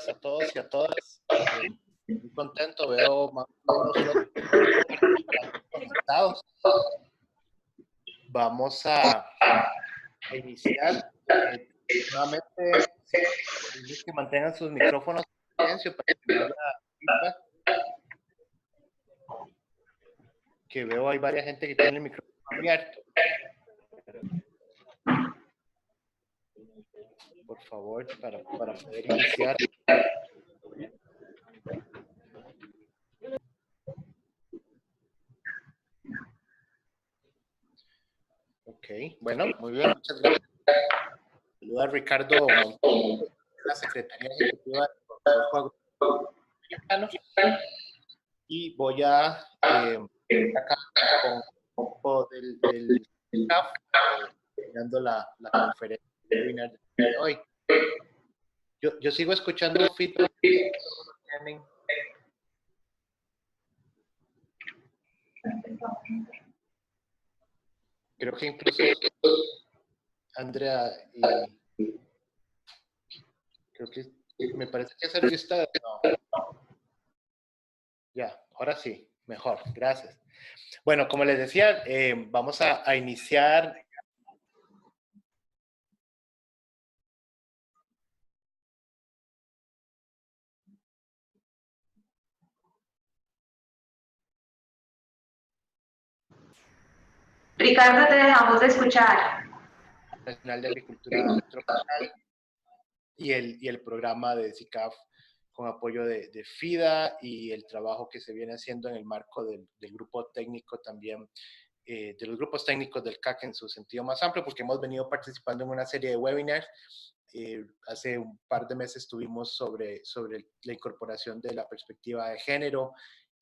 a todos y a todas. Muy contento, veo más o menos conectados. Vamos a iniciar. Nuevamente, que mantengan sus micrófonos en silencio para que no haya feedback. Que veo hay varias gente que tiene el micrófono abierto. Por favor, para poder iniciar. Ok, bueno, muy bien, muchas gracias. Saluda a Ricardo Montón, la Secretaría Ejecutiva del Consejo Agroamericano. Y voy a acá con un poco del CAF, terminando la conferencia de hoy. Yo sigo escuchando feedback. Creo que incluso Andrea y creo que me parece que esa lista no. Ya, ahora sí, mejor, gracias. Bueno, como les decía, vamos a iniciar. Ricardo, te dejamos de escuchar. Nacional de Agricultura Tropical y el programa de SICAF con apoyo de FIDA y el trabajo que se viene haciendo en el marco del grupo técnico también, de los grupos técnicos del CAC en su sentido más amplio, porque hemos venido participando en una serie de webinars. Hace un par de meses estuvimos sobre la incorporación de la perspectiva de género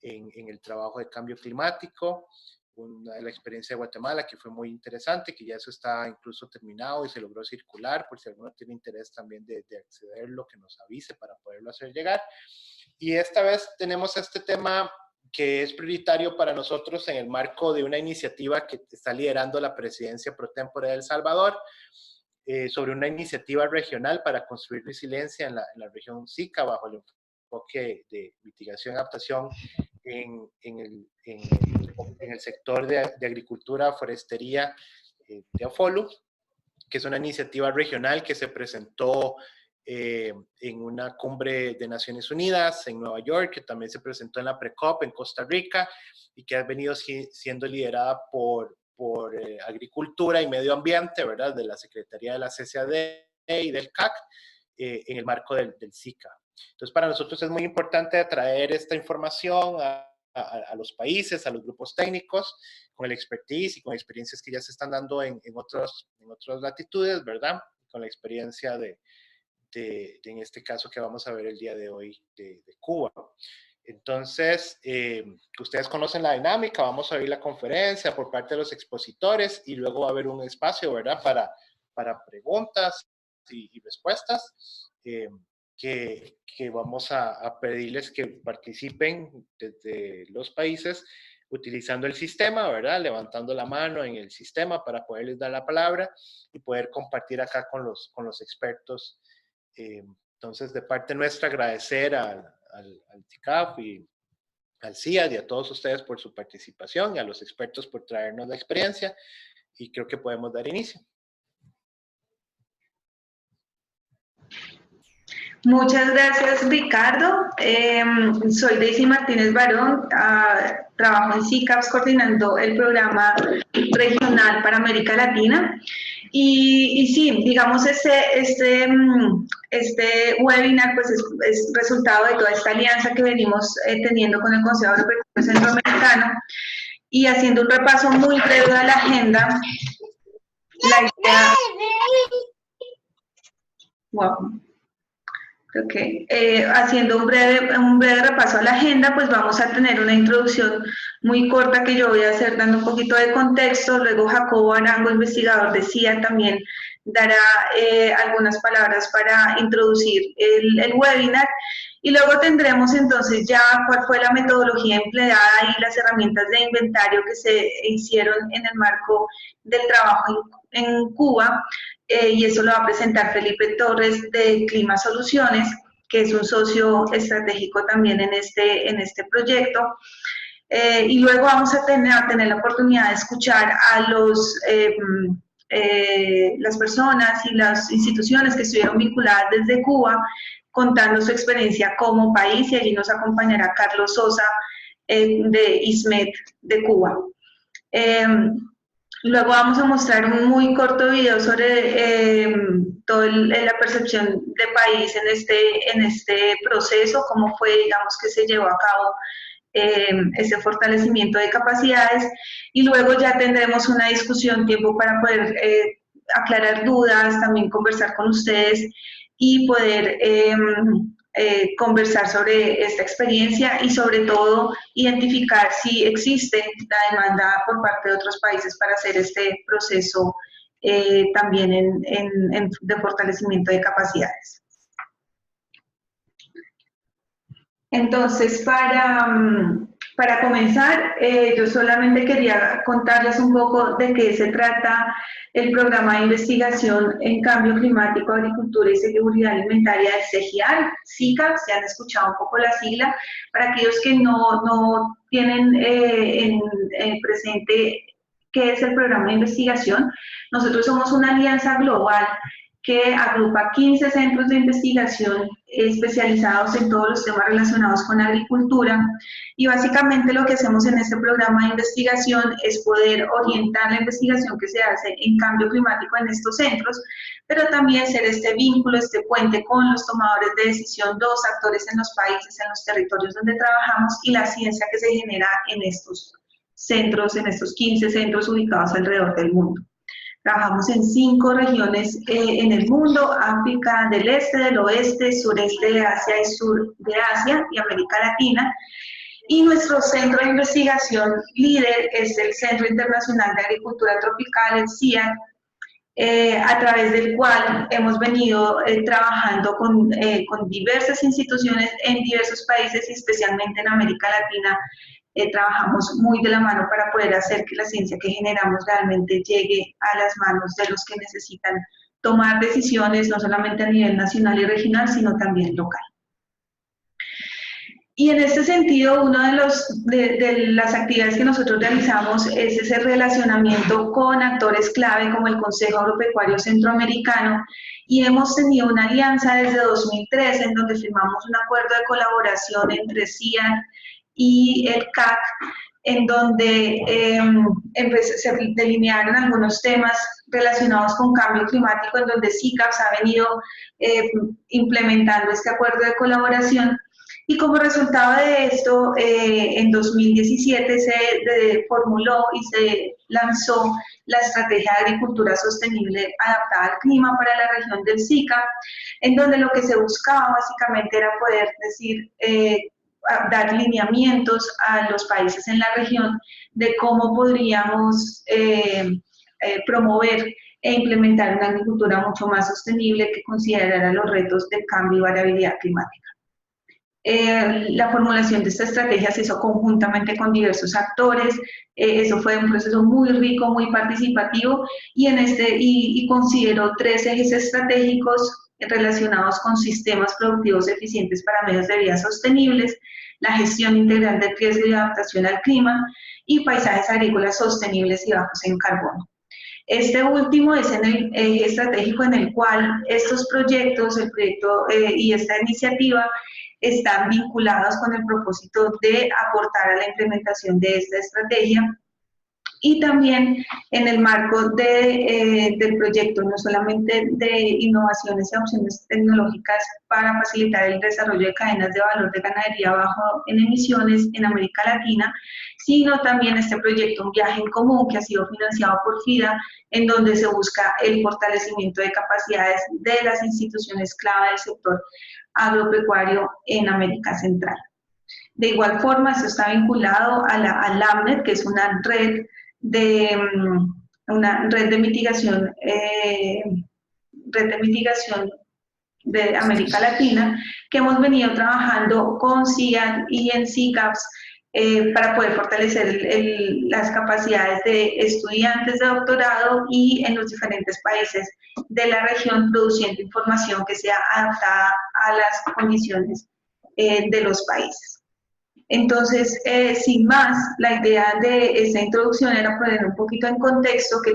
en el trabajo de cambio climático, la experiencia de Guatemala, que fue muy interesante, que ya eso está incluso terminado y se logró circular, por si alguno tiene interés también de accederlo, que nos avise para poderlo hacer llegar. Y esta vez tenemos este tema que es prioritario para nosotros en el marco de una iniciativa que está liderando la Presidencia Pro Tempore de El Salvador, sobre una iniciativa regional para construir resiliencia en la región SICA bajo el enfoque de mitigación y adaptación en el sector de agricultura, forestería de AFOLU, que es una iniciativa regional que se presentó en una cumbre de Naciones Unidas en Nueva York, que también se presentó en la PRECOP en Costa Rica y que ha venido siendo liderada por Agricultura y Medio Ambiente, ¿verdad? De la Secretaría de la CCAD y del CAC en el marco del SICA. Entonces, para nosotros es muy importante traer esta información a los países, a los grupos técnicos, con el expertise y con experiencias que ya se están dando en otras latitudes, ¿verdad? Con la experiencia en este caso que vamos a ver el día de hoy de Cuba. Entonces, ustedes conocen la dinámica, vamos a oír la conferencia por parte de los expositores y luego va a haber un espacio, ¿verdad? Para preguntas y respuestas. Que vamos a pedirles que participen desde los países utilizando el sistema, ¿verdad? Levantando la mano en el sistema para poderles dar la palabra y poder compartir acá con los expertos. Entonces, de parte nuestra, agradecer al TICAF y al CIAD y a todos ustedes por su participación y a los expertos por traernos la experiencia y creo que podemos dar inicio. Muchas gracias, Ricardo. Soy Daisy Martínez Barón, trabajo en CICAPS coordinando el programa regional para América Latina. Y sí, digamos, este webinar pues es resultado de toda esta alianza que venimos teniendo con el Consejo Europeo Centroamericano y haciendo un repaso muy breve de la agenda. La idea... Wow. Okay. Haciendo un breve repaso a la agenda, pues vamos a tener una introducción muy corta que yo voy a hacer dando un poquito de contexto, luego Jacobo Arango, investigador de CIA, también dará algunas palabras para introducir el webinar y luego tendremos entonces ya cuál fue la metodología empleada y las herramientas de inventario que se hicieron en el marco del trabajo en Cuba. Y eso lo va a presentar Felipe Torres de Clima Soluciones. que es un socio estratégico también en este proyecto. Y luego vamos a tener la oportunidad de escuchar a las personas y las instituciones que estuvieron vinculadas desde Cuba, contando su experiencia como país, y allí nos acompañará Carlos Sosa de ISMED de Cuba. Luego vamos a mostrar un muy corto video sobre toda la percepción de país en este proceso, cómo fue, digamos, que se llevó a cabo ese fortalecimiento de capacidades, y luego ya tendremos una discusión, tiempo para poder aclarar dudas, también conversar con ustedes y poder conversar sobre esta experiencia y sobre todo identificar si existe la demanda por parte de otros países para hacer este proceso también de fortalecimiento de capacidades. Entonces, para comenzar, yo solamente quería contarles un poco de qué se trata el programa de investigación en cambio climático, agricultura y seguridad alimentaria del CGIAR, SICAP, se han escuchado un poco la sigla. Para aquellos que no tienen presente qué es el programa de investigación, nosotros somos una alianza global que agrupa 15 centros de investigación especializados en todos los temas relacionados con agricultura, y básicamente lo que hacemos en este programa de investigación es poder orientar la investigación que se hace en cambio climático en estos centros, pero también ser este vínculo, este puente con los tomadores de decisión, los actores en los países, en los territorios donde trabajamos, y la ciencia que se genera en estos centros, en estos 15 centros ubicados alrededor del mundo. Trabajamos en 5 regiones en el mundo: África del Este, del Oeste, Sureste de Asia y Sur de Asia y América Latina. Y nuestro centro de investigación líder es el Centro Internacional de Agricultura Tropical, el CIAT, a través del cual hemos venido trabajando con diversas instituciones en diversos países, y especialmente en América Latina. Trabajamos muy de la mano para poder hacer que la ciencia que generamos realmente llegue a las manos de los que necesitan tomar decisiones, no solamente a nivel nacional y regional, sino también local. Y en este sentido, una de las actividades que nosotros realizamos es ese relacionamiento con actores clave como el Consejo Agropecuario Centroamericano, y hemos tenido una alianza desde 2013 en donde firmamos un acuerdo de colaboración entre CIAT y el CAC, en donde se delinearon algunos temas relacionados con cambio climático, en donde SICAPS ha venido implementando este acuerdo de colaboración. Y como resultado de esto, en 2017 se formuló y se lanzó la Estrategia de Agricultura Sostenible Adaptada al Clima para la región del SICAP, en donde lo que se buscaba básicamente era poder decir, dar lineamientos a los países en la región de cómo podríamos promover e implementar una agricultura mucho más sostenible que considerara los retos del cambio y variabilidad climática. La formulación de esta estrategia se hizo conjuntamente con diversos actores. Eso fue un proceso muy rico, muy participativo, y consideró 3 ejes estratégicos relacionados con sistemas productivos eficientes para medios de vida sostenibles, la gestión integral del riesgo y adaptación al clima, y paisajes agrícolas sostenibles y bajos en carbono. Este último es en el eje estratégico en el cual estos proyectos, el proyecto y esta iniciativa están vinculados con el propósito de aportar a la implementación de esta estrategia, y también en el marco del proyecto, no solamente de innovaciones y opciones tecnológicas para facilitar el desarrollo de cadenas de valor de ganadería bajo en emisiones en América Latina, sino también este proyecto Un Viaje en Común, que ha sido financiado por FIDA, en donde se busca el fortalecimiento de capacidades de las instituciones clave del sector agropecuario en América Central. De igual forma, esto está vinculado a la LAMNET, que es una red de mitigación de América Latina, que hemos venido trabajando con CIAT y en SICAPS para poder fortalecer las capacidades de estudiantes de doctorado y en los diferentes países de la región, produciendo información que sea adaptada a las condiciones de los países. Entonces, sin más, la idea de esta introducción era poner un poquito en contexto que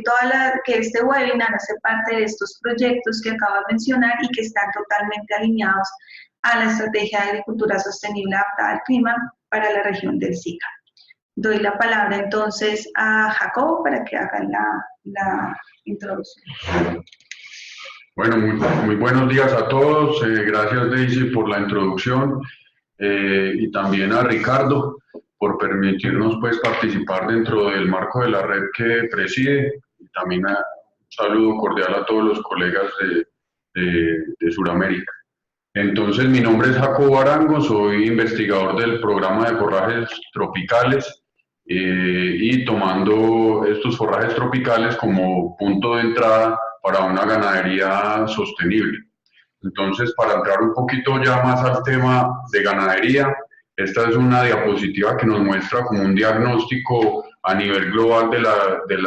este webinar hace parte de estos proyectos que acabo de mencionar y que están totalmente alineados a la Estrategia de Agricultura Sostenible adaptada al clima para la región del SICA. Doy la palabra entonces a Jacobo para que hagan la introducción. Bueno, muy buenos días a todos. Gracias, Daisy, por la introducción. Y también a Ricardo por permitirnos pues participar dentro del marco de la red que preside, y también un saludo cordial a todos los colegas de Sudamérica. Entonces, mi nombre es Jacobo Arango, soy investigador del programa de forrajes tropicales y tomando estos forrajes tropicales como punto de entrada para una ganadería sostenible. Entonces, para entrar un poquito ya más al tema de ganadería, esta es una diapositiva que nos muestra como un diagnóstico a nivel global de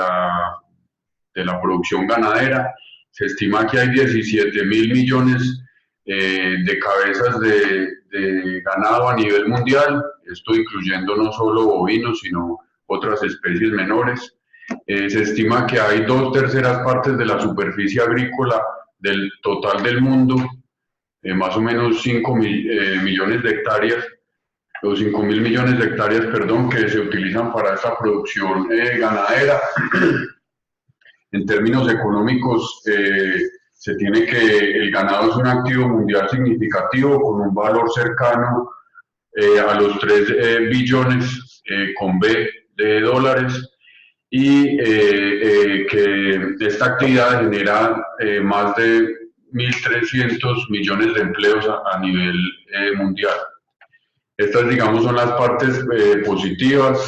la producción ganadera. Se estima que hay 17.000 millones de cabezas de ganado a nivel mundial, esto incluyendo no solo bovinos, sino otras especies menores. Se estima que hay 2/3 partes de la superficie agrícola del total del mundo, más o menos 5 millones de hectáreas, o 5.000 millones de hectáreas, perdón, que se utilizan para esta producción ganadera. En términos económicos, se tiene que el ganado es un activo mundial significativo con un valor cercano a los 3 billones con B de dólares, y que esta actividad genera más de 1.300 millones de empleos a nivel mundial. Estas, digamos, son las partes positivas,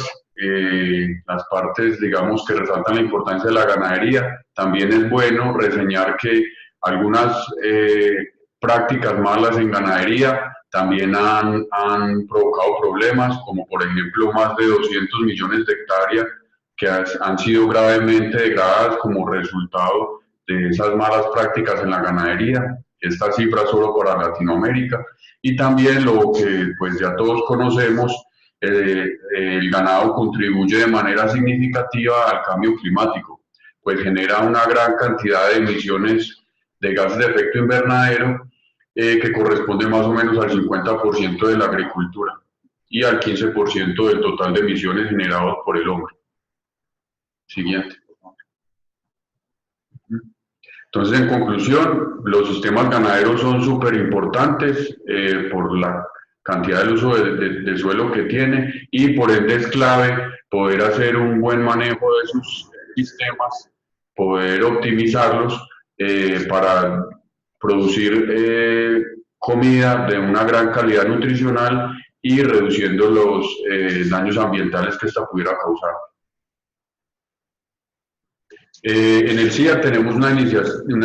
las partes, digamos, que resaltan la importancia de la ganadería. También es bueno reseñar que algunas prácticas malas en ganadería también han provocado problemas, como por ejemplo más de 200 millones de hectáreas que han sido gravemente degradadas como resultado de esas malas prácticas en la ganadería. Esta cifra solo para Latinoamérica. Y también lo que pues ya todos conocemos, el ganado contribuye de manera significativa al cambio climático, pues genera una gran cantidad de emisiones de gases de efecto invernadero que corresponde más o menos al 50% de la agricultura y al 15% del total de emisiones generados por el hombre. Siguiente. Entonces, en conclusión, los sistemas ganaderos son súper importantes por la cantidad del uso de suelo que tiene, y por ende es clave poder hacer un buen manejo de sus sistemas, poder optimizarlos para producir comida de una gran calidad nutricional y reduciendo los daños ambientales que esta pudiera causar. En el CIA tenemos una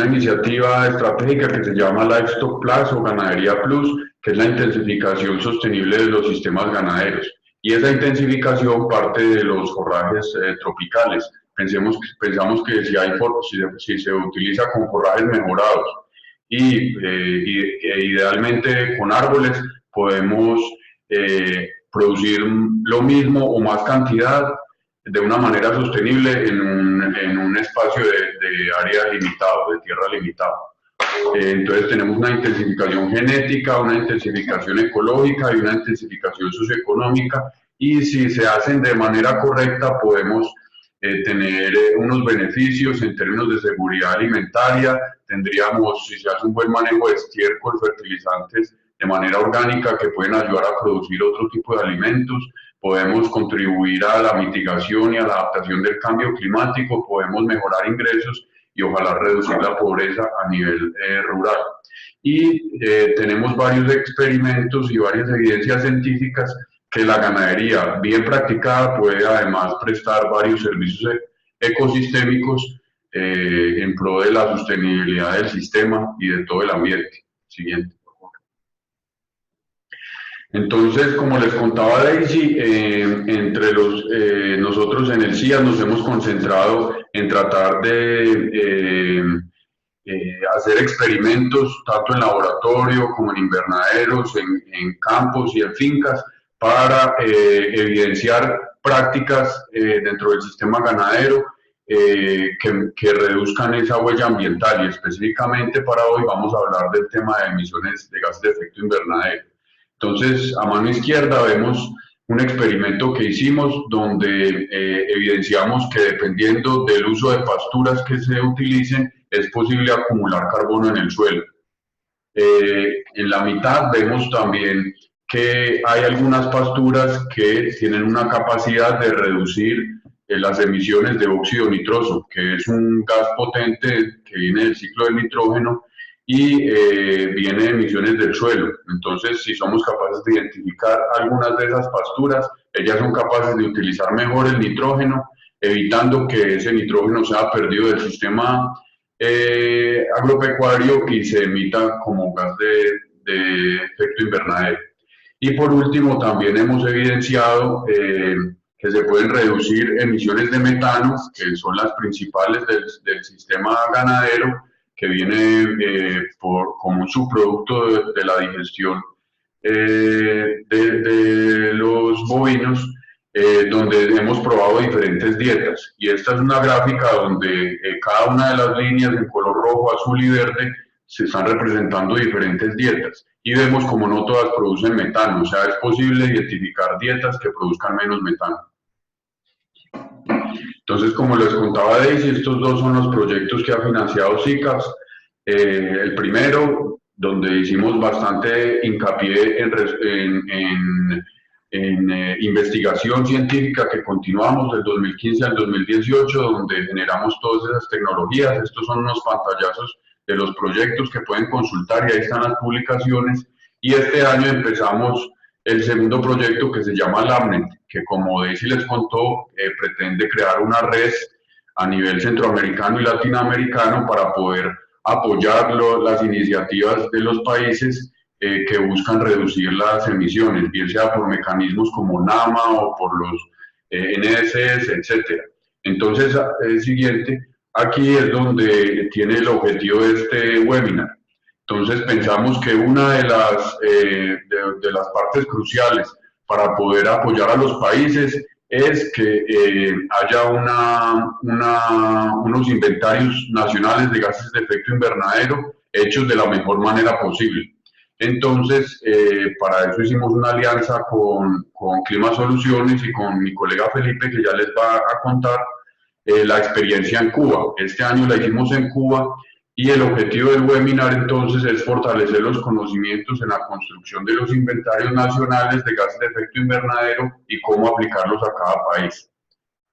iniciativa estratégica que se llama Livestock Plus o Ganadería Plus, que es la intensificación sostenible de los sistemas ganaderos. Y esa intensificación parte de los forrajes tropicales. Pensamos que si se utiliza con forrajes mejorados y idealmente con árboles, podemos producir lo mismo o más cantidad de una manera sostenible en un espacio de área limitado, de tierra limitado. Entonces tenemos una intensificación genética, una intensificación ecológica y una intensificación socioeconómica, y si se hacen de manera correcta podemos tener unos beneficios en términos de seguridad alimentaria. Tendríamos, si se hace un buen manejo de estiércol, fertilizantes de manera orgánica que pueden ayudar a producir otro tipo de alimentos, podemos contribuir a la mitigación y a la adaptación del cambio climático, podemos mejorar ingresos y ojalá reducir la pobreza a nivel rural. Y tenemos varios experimentos y varias evidencias científicas que la ganadería bien practicada puede además prestar varios servicios ecosistémicos en pro de la sostenibilidad del sistema y de todo el ambiente. Siguiente. Entonces, como les contaba Daisy, nosotros en el CIA nos hemos concentrado en tratar de hacer experimentos tanto en laboratorio como en invernaderos, en campos y en fincas para evidenciar prácticas dentro del sistema ganadero que reduzcan esa huella ambiental, y específicamente para hoy vamos a hablar del tema de emisiones de gases de efecto invernadero. Entonces, a mano izquierda vemos un experimento que hicimos donde evidenciamos que dependiendo del uso de pasturas que se utilicen, es posible acumular carbono en el suelo. En la mitad vemos también que hay algunas pasturas que tienen una capacidad de reducir las emisiones de óxido nitroso, que es un gas potente que viene del ciclo del nitrógeno y viene de emisiones del suelo. Entonces, si somos capaces de identificar algunas de esas pasturas, ellas son capaces de utilizar mejor el nitrógeno, evitando que ese nitrógeno sea perdido del sistema agropecuario y se emita como gas de efecto invernadero. Y por último, también hemos evidenciado que se pueden reducir emisiones de metano, que son las principales del sistema ganadero, que viene como un subproducto de la digestión de los bovinos, donde hemos probado diferentes dietas. Y esta es una gráfica donde cada una de las líneas en color rojo, azul y verde se están representando diferentes dietas. Y vemos como no todas producen metano, o sea, es posible identificar dietas que produzcan menos metano. Entonces, como les contaba Daisy, estos dos son los proyectos que ha financiado SICAF. El primero, donde hicimos bastante hincapié en investigación científica que continuamos del 2015 al 2018, donde generamos todas esas tecnologías. Estos son unos pantallazos de los proyectos que pueden consultar y ahí están las publicaciones. Y este año empezamos el segundo proyecto que se llama LabNet, que como Daisy les contó, pretende crear una red a nivel centroamericano y latinoamericano para poder apoyar las iniciativas de los países que buscan reducir las emisiones, bien sea por mecanismos como NAMA o por los NSS, etc. Entonces, el siguiente, aquí es donde tiene el objetivo de este webinar. Entonces pensamos que una de las partes cruciales para poder apoyar a los países es que haya unos inventarios nacionales de gases de efecto invernadero hechos de la mejor manera posible. Entonces, para eso hicimos una alianza con Clima Soluciones y con mi colega Felipe, que ya les va a contar la experiencia en Cuba. Este año la hicimos en Cuba. Y el objetivo del webinar entonces es fortalecer los conocimientos en la construcción de los inventarios nacionales de gases de efecto invernadero y cómo aplicarlos a cada país.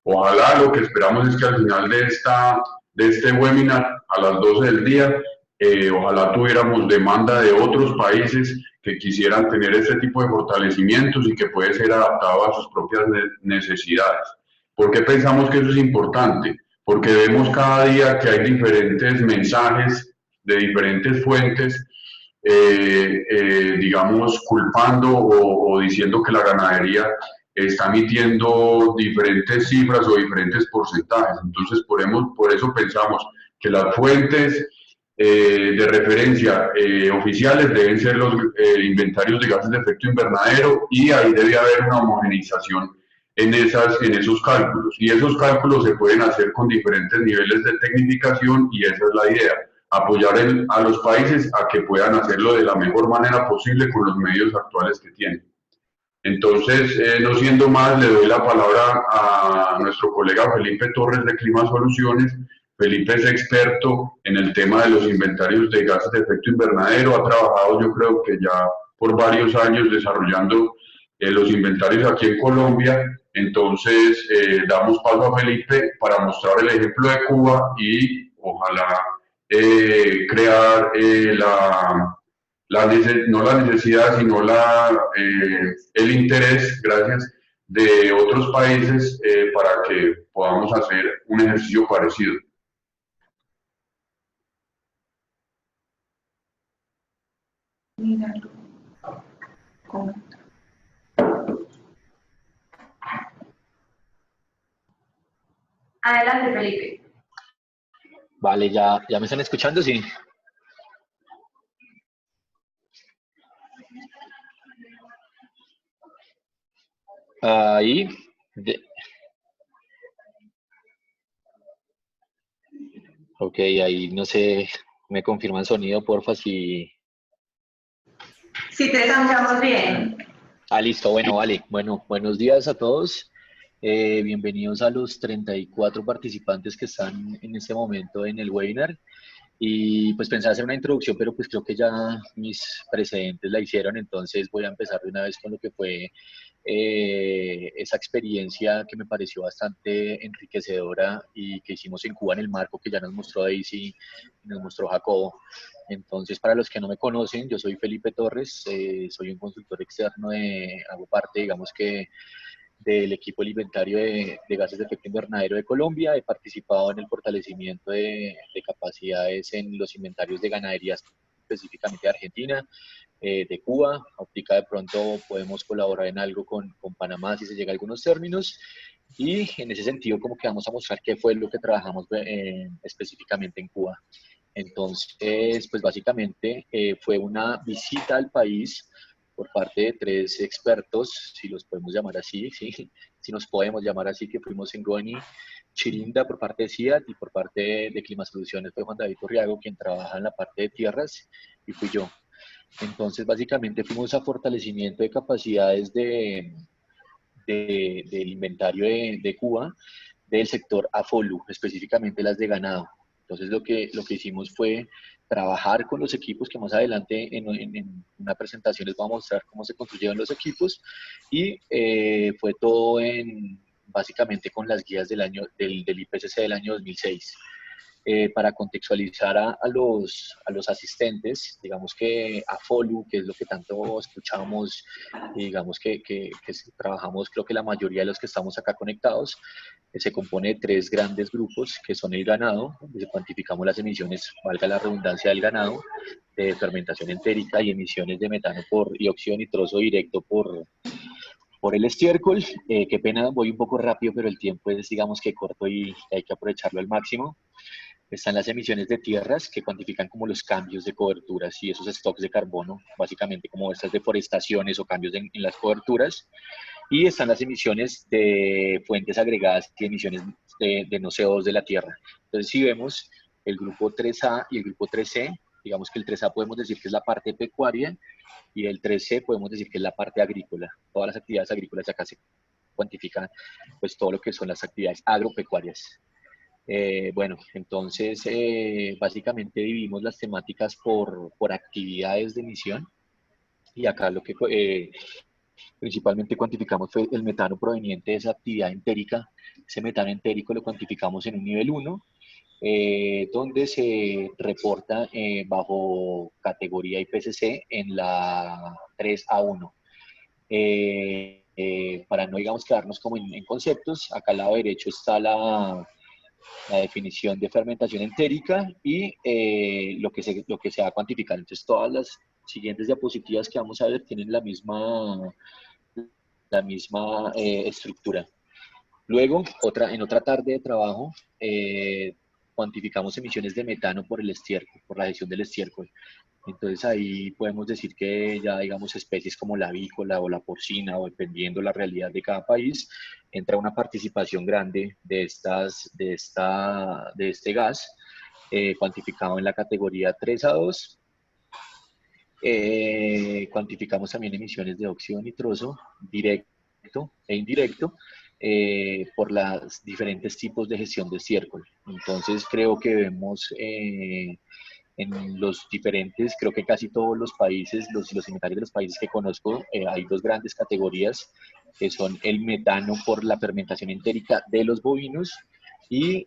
Ojalá, lo que esperamos es que al final de este webinar, a las 12 del día, ojalá tuviéramos demanda de otros países que quisieran tener este tipo de fortalecimientos y que puede ser adaptado a sus propias necesidades. ¿Por qué pensamos que eso es importante? Porque vemos cada día que hay diferentes mensajes de diferentes fuentes, digamos, culpando o diciendo que la ganadería está emitiendo diferentes cifras o diferentes porcentajes. Entonces, por eso pensamos que las fuentes de referencia oficiales deben ser los inventarios de gases de efecto invernadero, y ahí debe haber una homogeneización en esos cálculos, y esos cálculos se pueden hacer con diferentes niveles de tecnificación, y esa es la idea, apoyar a los países a que puedan hacerlo de la mejor manera posible con los medios actuales que tienen. Entonces, no siendo más, le doy la palabra a nuestro colega Felipe Torres de Clima Soluciones. Felipe es experto en el tema de los inventarios de gases de efecto invernadero, ha trabajado yo creo que ya por varios años desarrollando los inventarios aquí en Colombia. Entonces, damos paso a Felipe para mostrar el ejemplo de Cuba y ojalá crear no la necesidad, sino el interés, gracias, de otros países para que podamos hacer un ejercicio parecido. Míralo. ¿Cómo? Adelante, Felipe. Vale, ya me están escuchando, sí. Ahí. de- ok, ahí no sé, me confirman sonido, porfa, si... Si te escuchamos bien. Ah, listo, bueno, vale. Bueno, buenos días a todos. Bienvenidos a los 34 participantes que están en este momento en el webinar. Y pues pensaba hacer una introducción, pero pues creo que ya mis precedentes la hicieron, entonces voy a empezar de una vez con lo que fue esa experiencia que me pareció bastante enriquecedora y que hicimos en Cuba en el marco que ya nos mostró Daisy y nos mostró Jacobo. Entonces, para los que no me conocen, yo soy Felipe Torres, soy un consultor externo, hago parte, digamos que del equipo del inventario de gases de efecto invernadero de Colombia. He participado en el fortalecimiento de capacidades en los inventarios de ganadería, específicamente de Argentina, de Cuba. Ahorita de pronto podemos colaborar en algo con Panamá si se llega a algunos términos. Y en ese sentido, como que vamos a mostrar qué fue lo que trabajamos específicamente en Cuba. Entonces, pues básicamente fue una visita al país por parte de tres expertos, si los podemos llamar así, ¿sí? Si nos podemos llamar así, que fuimos en Goni, Chirinda por parte de CIAT y por parte de Clima Soluciones fue Juan David Torriago, quien trabaja en la parte de tierras, y fui yo. Entonces, básicamente fuimos a fortalecimiento de capacidades del inventario de Cuba, del sector AFOLU, específicamente las de ganado. Entonces lo que hicimos fue trabajar con los equipos, que más adelante en una presentación les voy a mostrar cómo se construyeron los equipos, y fue todo básicamente con las guías del IPCC del año 2006. Para contextualizar a los asistentes, digamos que a FOLU, que es lo que tanto escuchamos, y digamos que trabajamos, creo que la mayoría de los que estamos acá conectados, se compone de tres grandes grupos, que son el ganado, donde cuantificamos las emisiones, valga la redundancia, del ganado, de fermentación entérica y emisiones de metano y óxido nitroso directo por el estiércol. Qué pena, voy un poco rápido, pero el tiempo es, digamos que corto y hay que aprovecharlo al máximo. Están las emisiones de tierras, que cuantifican como los cambios de coberturas y esos stocks de carbono, básicamente como estas deforestaciones o cambios en las coberturas. Y están las emisiones de fuentes agregadas y emisiones de no CO2 de la tierra. Entonces, si vemos el grupo 3A y el grupo 3C, digamos que el 3A podemos decir que es la parte pecuaria y el 3C podemos decir que es la parte agrícola. Todas las actividades agrícolas acá se cuantifican, pues todo lo que son las actividades agropecuarias. Bueno, entonces básicamente dividimos las temáticas por actividades de emisión, y acá lo que principalmente cuantificamos fue el metano proveniente de esa actividad entérica. Ese metano entérico lo cuantificamos en un nivel 1, donde se reporta bajo categoría IPCC en la 3A1. Para no, digamos, quedarnos como en conceptos, acá al lado derecho está la definición de fermentación entérica y lo que se va a cuantificar. Entonces, todas las siguientes diapositivas que vamos a ver tienen la misma estructura. Luego, en otra tarde de trabajo, cuantificamos emisiones de metano por el estiércol, por la gestión del estiércol. Entonces ahí podemos decir que ya, digamos, especies como la avícola o la porcina, o dependiendo la realidad de cada país, entra una participación grande de este gas, cuantificado en la categoría 3A2. Cuantificamos también emisiones de óxido nitroso directo e indirecto por los diferentes tipos de gestión de estiércol. Entonces creo que vemos en los diferentes, creo que casi todos los países, los inventarios de los países que conozco, hay dos grandes categorías, que son el metano por la fermentación entérica de los bovinos y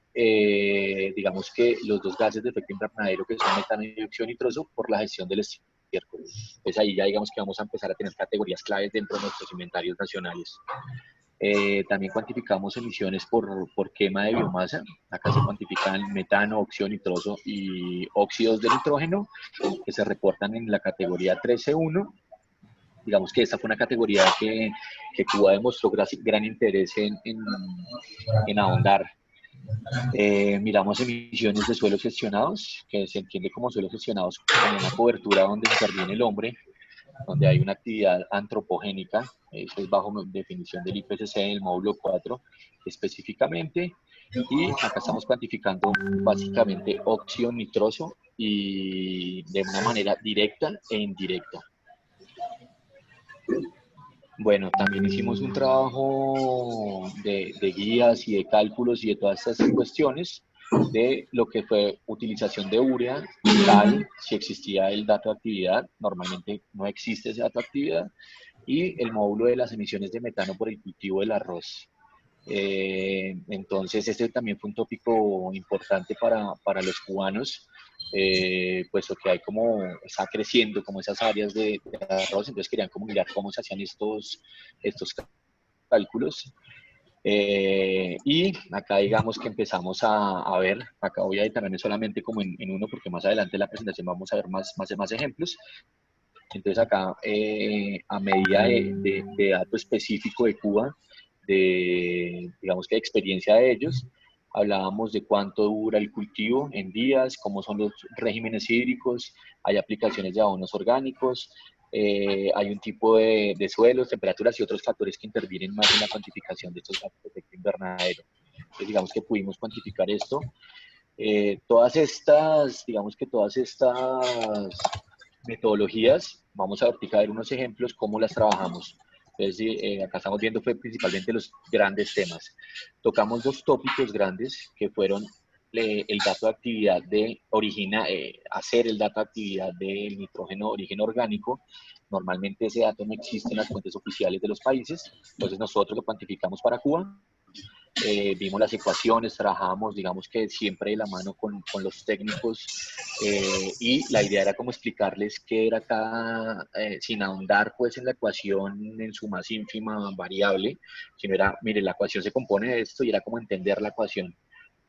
digamos que los dos gases de efecto invernadero, que son metano y dióxido nitroso, por la gestión del estiércol. Entonces ahí ya digamos que vamos a empezar a tener categorías claves dentro de nuestros inventarios nacionales. También cuantificamos emisiones por quema de biomasa. Acá se cuantifican metano, óxido nitroso y óxidos de nitrógeno, que se reportan en la categoría 13.1. Digamos que esta fue una categoría que Cuba demostró gran interés en ahondar. Miramos emisiones de suelos gestionados, que se entiende como suelos gestionados como una cobertura donde interviene el hombre, donde hay una actividad antropogénica, eso es bajo definición del IPCC en el módulo 4 específicamente, y acá estamos cuantificando básicamente óxido nitroso y de una manera directa e indirecta. Bueno, también hicimos un trabajo de guías y de cálculos y de todas estas cuestiones de lo que fue utilización de urea, cal, si existía el dato de actividad, normalmente no existe ese dato de actividad, y el módulo de las emisiones de metano por el cultivo del arroz. Entonces, este también fue un tópico importante para los cubanos, puesto que hay como, está creciendo como esas áreas de arroz, entonces querían como mirar cómo se hacían estos cálculos. Y acá digamos que empezamos a ver, acá voy a detenerme solamente como en uno, porque más adelante en la presentación vamos a ver más ejemplos. Entonces acá, a medida de dato específico de Cuba, digamos que de experiencia de ellos, hablábamos de cuánto dura el cultivo en días, cómo son los regímenes hídricos, hay aplicaciones de abonos orgánicos, hay un tipo de suelos, temperaturas y otros factores que intervienen más en la cuantificación de estos gases de efecto invernadero. Entonces digamos que pudimos cuantificar esto. Digamos que todas estas metodologías, vamos a ver unos ejemplos, cómo las trabajamos. Entonces, acá estamos viendo fue principalmente los grandes temas. Tocamos dos tópicos grandes que fueron el dato de actividad hacer el dato de actividad del nitrógeno de origen orgánico. Normalmente ese dato no existe en las fuentes oficiales de los países, entonces nosotros lo cuantificamos para Cuba. Vimos las ecuaciones, trabajábamos, digamos que siempre de la mano con los técnicos, y la idea era como explicarles qué era cada, sin ahondar pues en la ecuación en su más ínfima variable, sino era, mire, la ecuación se compone de esto, y era como entender la ecuación,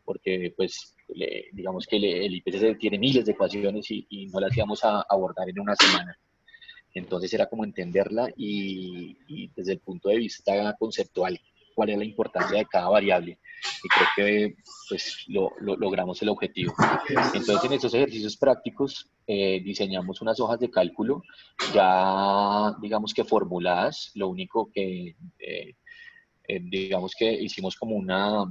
porque pues digamos que el IPCC tiene miles de ecuaciones y no las íbamos a abordar en una semana. Entonces era como entenderla y desde el punto de vista conceptual, cuál es la importancia de cada variable. Y creo que pues logramos el objetivo. Entonces en estos ejercicios prácticos diseñamos unas hojas de cálculo ya digamos que formuladas. Lo único que digamos que hicimos como una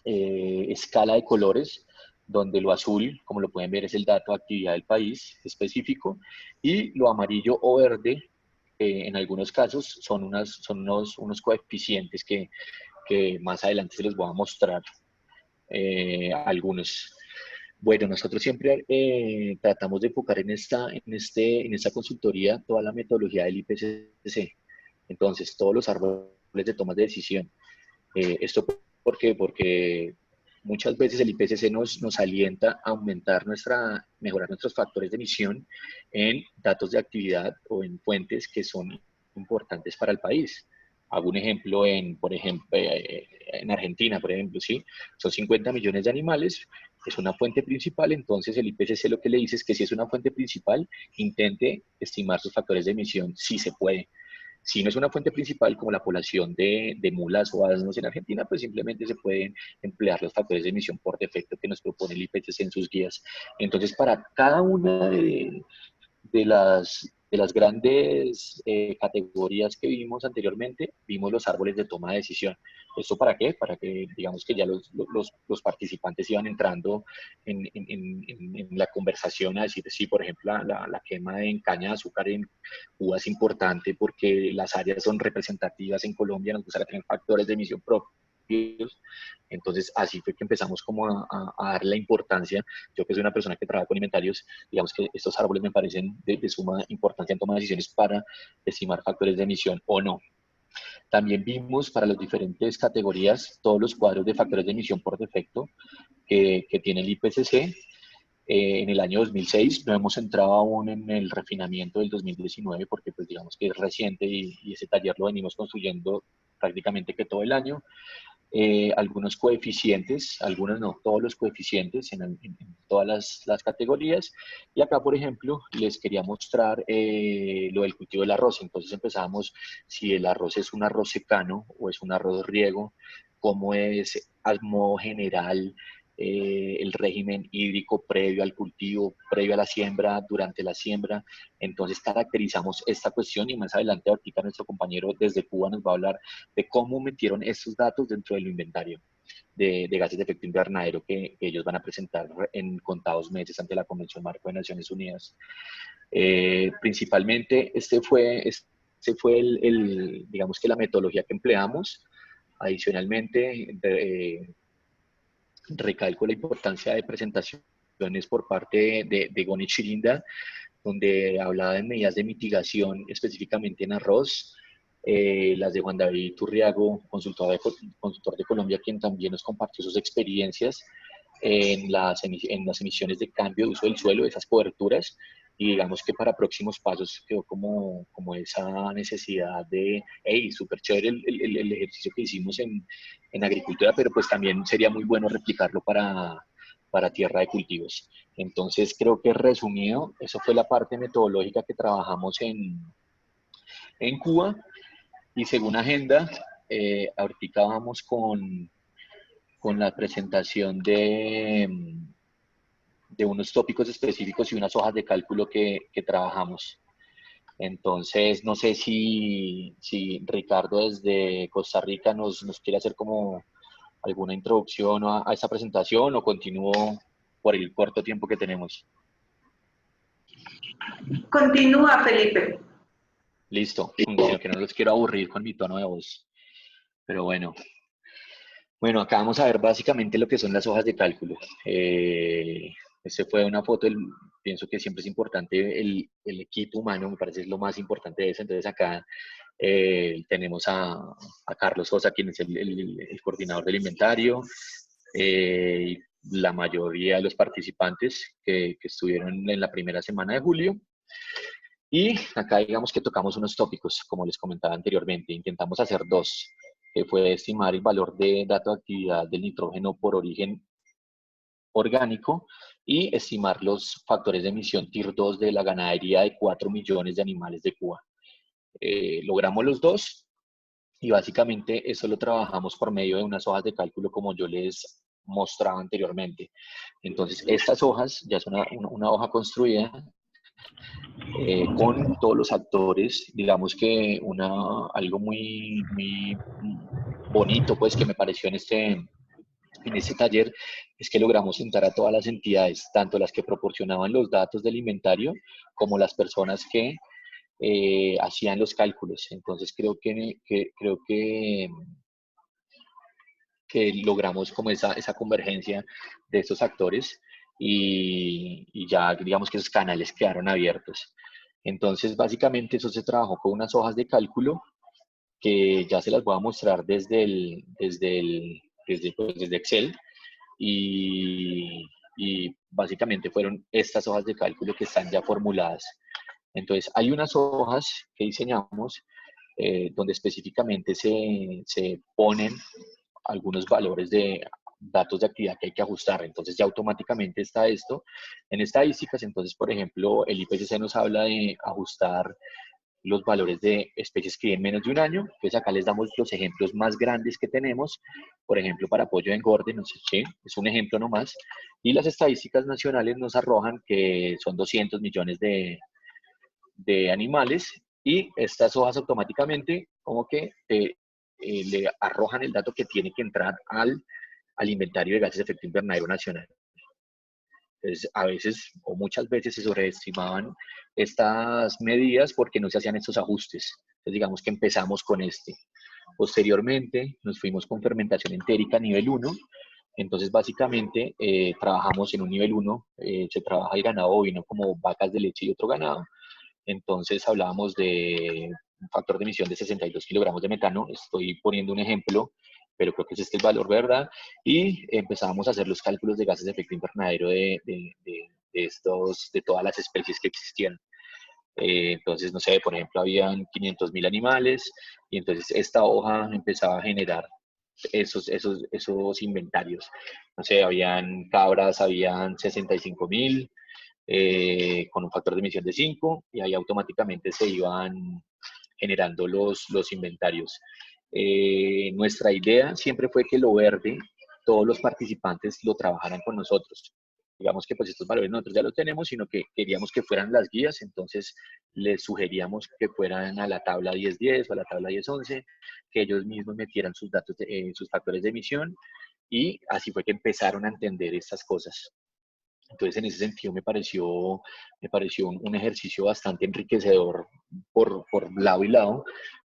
escala de colores, donde lo azul, como lo pueden ver, es el dato de actividad del país específico, y lo amarillo o verde, en algunos casos, son unos coeficientes que más adelante se los voy a mostrar algunos. Bueno, nosotros siempre tratamos de enfocar en esta consultoría toda la metodología del IPCC. Entonces, todos los árboles de toma de decisión. ¿Esto por qué? Porque muchas veces el IPCC nos alienta a mejorar nuestros factores de emisión en datos de actividad o en fuentes que son importantes para el país. Hago un ejemplo en Argentina, por ejemplo, ¿sí? Son 50 millones de animales, es una fuente principal, entonces el IPCC lo que le dice es que si es una fuente principal, intente estimar sus factores de emisión si se puede. Si no es una fuente principal como la población de mulas o asnos en Argentina, pues simplemente se pueden emplear los factores de emisión por defecto que nos propone el IPCC en sus guías. Entonces, para cada una de las grandes categorías que vimos anteriormente, vimos los árboles de toma de decisión. ¿Esto para qué? Para que digamos que ya los participantes iban entrando en la conversación a decir, sí, por ejemplo, la quema en caña de azúcar en Cuba es importante porque las áreas son representativas en Colombia, nos gustaría tener factores de emisión propios. Entonces, así fue que empezamos como a darle la importancia. Yo que soy una persona que trabaja con inventarios, digamos que estos árboles me parecen de suma importancia en toma de decisiones para estimar factores de emisión o no. También vimos para las diferentes categorías todos los cuadros de factores de emisión por defecto que tiene el IPCC. En el año 2006, no hemos entrado aún en el refinamiento del 2019 porque pues digamos que es reciente y ese taller lo venimos construyendo prácticamente que todo el año. Algunos coeficientes, algunos no, todos los coeficientes en todas las categorías. Y acá, por ejemplo, les quería mostrar lo del cultivo del arroz. Entonces empezamos si el arroz es un arroz secano o es un arroz riego, cómo es a modo general el régimen hídrico previo al cultivo, previo a la siembra, durante la siembra. Entonces caracterizamos esta cuestión y más adelante ahorita nuestro compañero desde Cuba nos va a hablar de cómo metieron estos datos dentro del inventario de gases de efecto invernadero que ellos van a presentar en contados meses ante la Convención Marco de Naciones Unidas. Principalmente este fue digamos que la metodología que empleamos. Adicionalmente, recalco la importancia de presentaciones por parte de Goni Chirinda, donde hablaba de medidas de mitigación específicamente en arroz, las de Juan David Turriago, consultor de Colombia, quien también nos compartió sus experiencias en las emisiones de cambio de uso del suelo, esas coberturas, y digamos que para próximos pasos quedó como esa necesidad de, hey, súper chévere el ejercicio que hicimos en agricultura, pero pues también sería muy bueno replicarlo para tierra de cultivos. Entonces creo que resumido, eso fue la parte metodológica que trabajamos en Cuba, y según agenda, ahorita vamos con la presentación de unos tópicos específicos y unas hojas de cálculo que trabajamos. Entonces, no sé si Ricardo desde Costa Rica nos quiere hacer como alguna introducción a esta presentación, o continúo por el corto tiempo que tenemos. Continúa, Felipe. Listo, sino que no los quiero aburrir con mi tono de voz. Pero bueno. Bueno, acá vamos a ver básicamente lo que son las hojas de cálculo. Este fue una foto, pienso que siempre es importante el equipo humano, me parece es lo más importante de eso. Entonces acá tenemos a Carlos Sosa, quien es el coordinador del inventario, la mayoría de los participantes que estuvieron en la primera semana de julio. Y acá digamos que tocamos unos tópicos, como les comentaba anteriormente. Intentamos hacer dos, que fue estimar el valor de dato de actividad del nitrógeno por origen orgánico y estimar los factores de emisión TIR 2 de la ganadería de 4 millones de animales de Cuba. Logramos los dos y básicamente eso lo trabajamos por medio de unas hojas de cálculo como yo les mostraba anteriormente. Entonces estas hojas ya son una hoja construida con todos los actores. Digamos que algo muy bonito pues que me pareció en este taller es que logramos sentar a todas las entidades, tanto las que proporcionaban los datos del inventario como las personas que hacían los cálculos. Entonces creo que logramos como esa convergencia de estos actores, y ya digamos que esos canales quedaron abiertos. Entonces básicamente eso se trabajó con unas hojas de cálculo que ya se las voy a mostrar desde Excel, y básicamente fueron estas hojas de cálculo que están ya formuladas. Entonces hay unas hojas que diseñamos donde específicamente se ponen algunos valores de datos de actividad que hay que ajustar. Entonces ya automáticamente está esto en estadísticas. Entonces, por ejemplo, el IPCC nos habla de ajustar los valores de especies que viven menos de un año. Entonces acá les damos los ejemplos más grandes que tenemos. Por ejemplo, para pollo de engorde, no sé qué, es un ejemplo nomás. Y las estadísticas nacionales nos arrojan que son 200 millones de animales, y estas hojas automáticamente como que le arrojan el dato que tiene que entrar al inventario de gases de efecto invernadero nacional. Entonces, a veces o muchas veces se sobreestimaban estas medidas porque no se hacían estos ajustes. Entonces, digamos que empezamos con este. Posteriormente, nos fuimos con fermentación entérica nivel 1. Entonces, básicamente, trabajamos en un nivel 1. Se trabaja el ganado bovino como vacas de leche y otro ganado. Entonces, hablábamos de un factor de emisión de 62 kilogramos de metano. Estoy poniendo un ejemplo, pero creo que es este el valor, ¿verdad? Y empezábamos a hacer los cálculos de gases de efecto invernadero de todas las especies que existían. Entonces, no sé, por ejemplo, habían 500.000 animales, y entonces esta hoja empezaba a generar esos inventarios. No sé, habían cabras, habían 65.000, con un factor de emisión de 5, y ahí automáticamente se iban generando los inventarios. Nuestra idea siempre fue que lo verde todos los participantes lo trabajaran con nosotros. Digamos que pues estos valores nosotros ya los tenemos, sino que queríamos que fueran las guías, entonces les sugeríamos que fueran a la tabla 10-10 o a la tabla 10-11, que ellos mismos metieran sus datos, sus factores de emisión, y así fue que empezaron a entender estas cosas. Entonces, en ese sentido, me pareció un ejercicio bastante enriquecedor por lado y lado,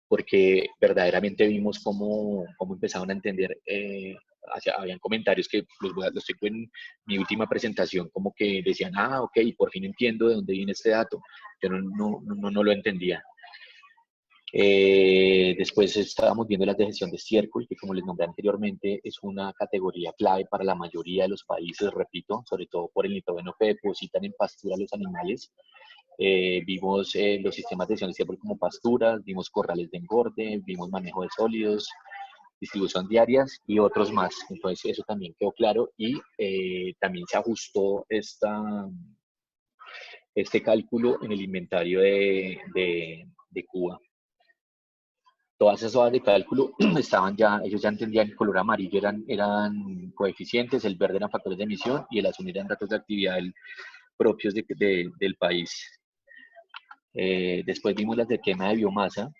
porque verdaderamente vimos cómo empezaron a entender. Habían comentarios que los tengo en mi última presentación, como que decían, ok, por fin entiendo de dónde viene este dato. Yo no lo entendía. Después estábamos viendo las de gestión de estiércol, que como les nombré anteriormente, es una categoría clave para la mayoría de los países, repito, sobre todo por el nitrógeno que depositan en pastura los animales. Vimos los sistemas de gestión de estiércol como pasturas, vimos corrales de engorde, vimos manejo de sólidos, distribución diarias y otros más. Entonces eso también quedó claro, y también se ajustó este cálculo en el inventario de Cuba. Todas esas hojas de cálculo estaban ya, ellos ya entendían que el color amarillo eran coeficientes, el verde eran factores de emisión y el azul eran datos de actividad propios del país. Después vimos las de quema de biomasa,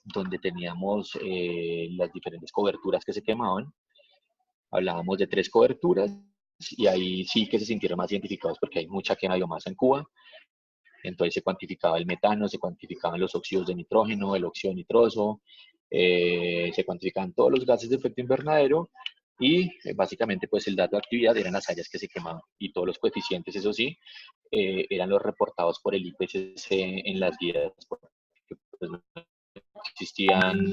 donde teníamos las diferentes coberturas que se quemaban. Hablábamos de 3 coberturas y ahí sí que se sintieron más identificados porque hay mucha quema de biomasa en Cuba. Entonces se cuantificaba el metano, se cuantificaban los óxidos de nitrógeno, el óxido nitroso, se cuantificaban todos los gases de efecto invernadero y básicamente pues el dato de actividad eran las áreas que se quemaban, y todos los coeficientes, eso sí, eran los reportados por el IPCC en las guías, porque pues, no existían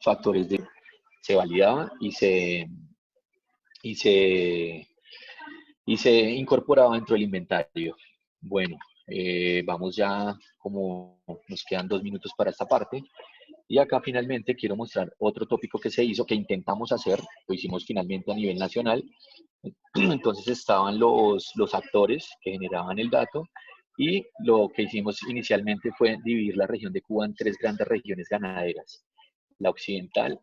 factores de... Se validaba y se incorporaba dentro del inventario. Bueno, vamos ya, como nos quedan 2 minutos para esta parte, y acá finalmente quiero mostrar otro tópico que se hizo, que intentamos hacer, lo hicimos finalmente a nivel nacional. Entonces estaban los actores que generaban el dato, y lo que hicimos inicialmente fue dividir la región de Cuba en 3 grandes regiones ganaderas: la occidental,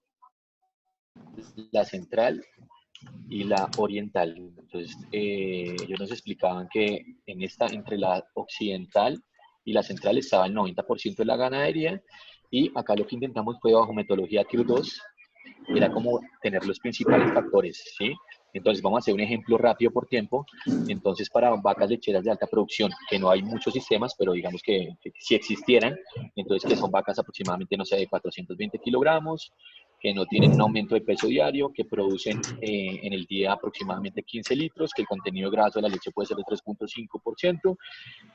la central y la oriental. Entonces, ellos nos explicaban que entre la occidental y la central estaba el 90% de la ganadería, y acá lo que intentamos fue, bajo metodología Tier 2, era como tener los principales factores, ¿sí? Entonces, vamos a hacer un ejemplo rápido por tiempo. Entonces, para vacas lecheras de alta producción, que no hay muchos sistemas, pero digamos que si existieran, entonces que son vacas aproximadamente, no sé, de 420 kilogramos, que no tienen un aumento de peso diario, que producen en el día aproximadamente 15 litros, que el contenido graso de la leche puede ser de 3.5%,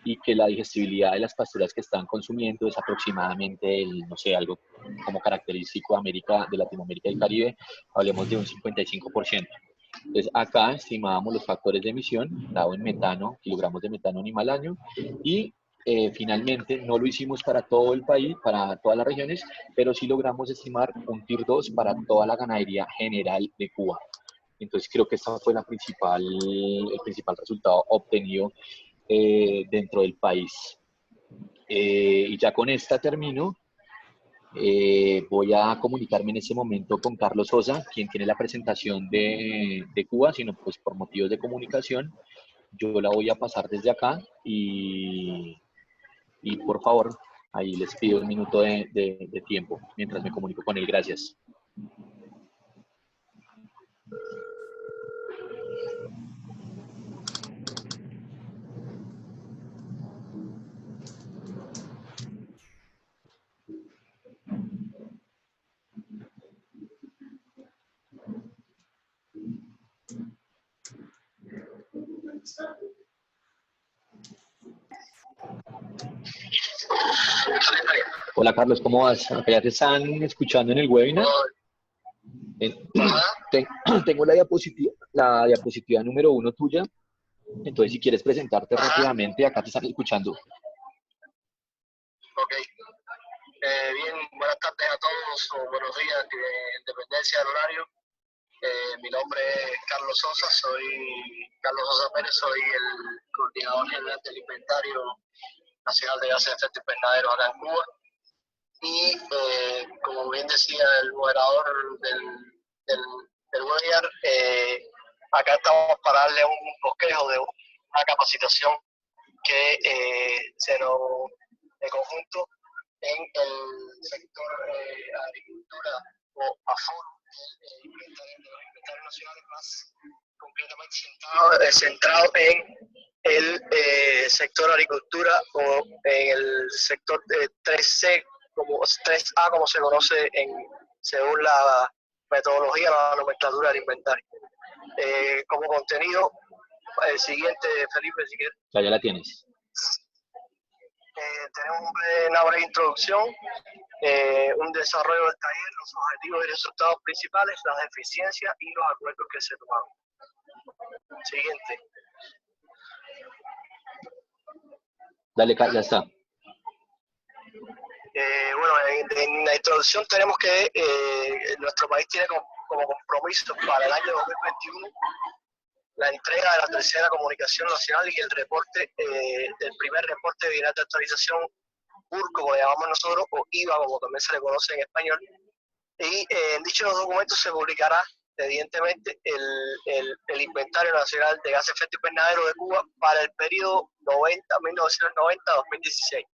y que la digestibilidad de las pasturas que están consumiendo es aproximadamente, no sé, algo como característico de Latinoamérica y el Caribe, hablemos de un 55%. Entonces, acá estimábamos los factores de emisión, dado en metano, kilogramos de metano animal año, y finalmente no lo hicimos para todo el país, para todas las regiones, pero sí logramos estimar un Tier 2 para toda la ganadería general de Cuba. Entonces, creo que ese fue el principal resultado obtenido dentro del país. Y ya con esta termino. Voy a comunicarme en este momento con Carlos Sosa, quien tiene la presentación de Cuba, sino pues por motivos de comunicación, yo la voy a pasar desde acá, y por favor, ahí les pido un minuto de tiempo mientras me comunico con él. Gracias. Hola Carlos, ¿cómo vas? Acá ya te están escuchando en el webinar. Tengo la diapositiva número 1 tuya. Entonces, si quieres presentarte rápidamente, acá te están escuchando. Ok. Bien, buenas tardes a todos, o buenos días, en dependencia del horario. Mi nombre es Carlos Sosa, soy Carlos Sosa Pérez, soy el coordinador general del Inventario Nacional de Gases de Efecto Invernadero acá en Cuba. y como bien decía el moderador del webinar, acá estamos para darle un bosquejo de una capacitación que se nos de conjunto en el sector agricultura o AFOR, el inventario nacional, más concretamente centrado en el sector agricultura o en el sector 3C, como 3A, como se conoce según la metodología, la nomenclatura del inventario. Como contenido, el siguiente, Felipe, si quieres. Ya la tienes. Tenemos una breve introducción, un desarrollo del taller, los objetivos y resultados principales, las deficiencias y los acuerdos que se tomaron. Siguiente. Dale, ya está. Bueno, en la introducción tenemos que nuestro país tiene como compromiso para el año 2021 la entrega de la tercera comunicación nacional y el reporte, el primer reporte bienal de actualización PUR, como le llamamos nosotros, o IVA, como también se le conoce en español. Y en dichos documentos se publicará, evidentemente, el Inventario Nacional de Gases de Efecto Invernadero de Cuba para el periodo 1990-2016.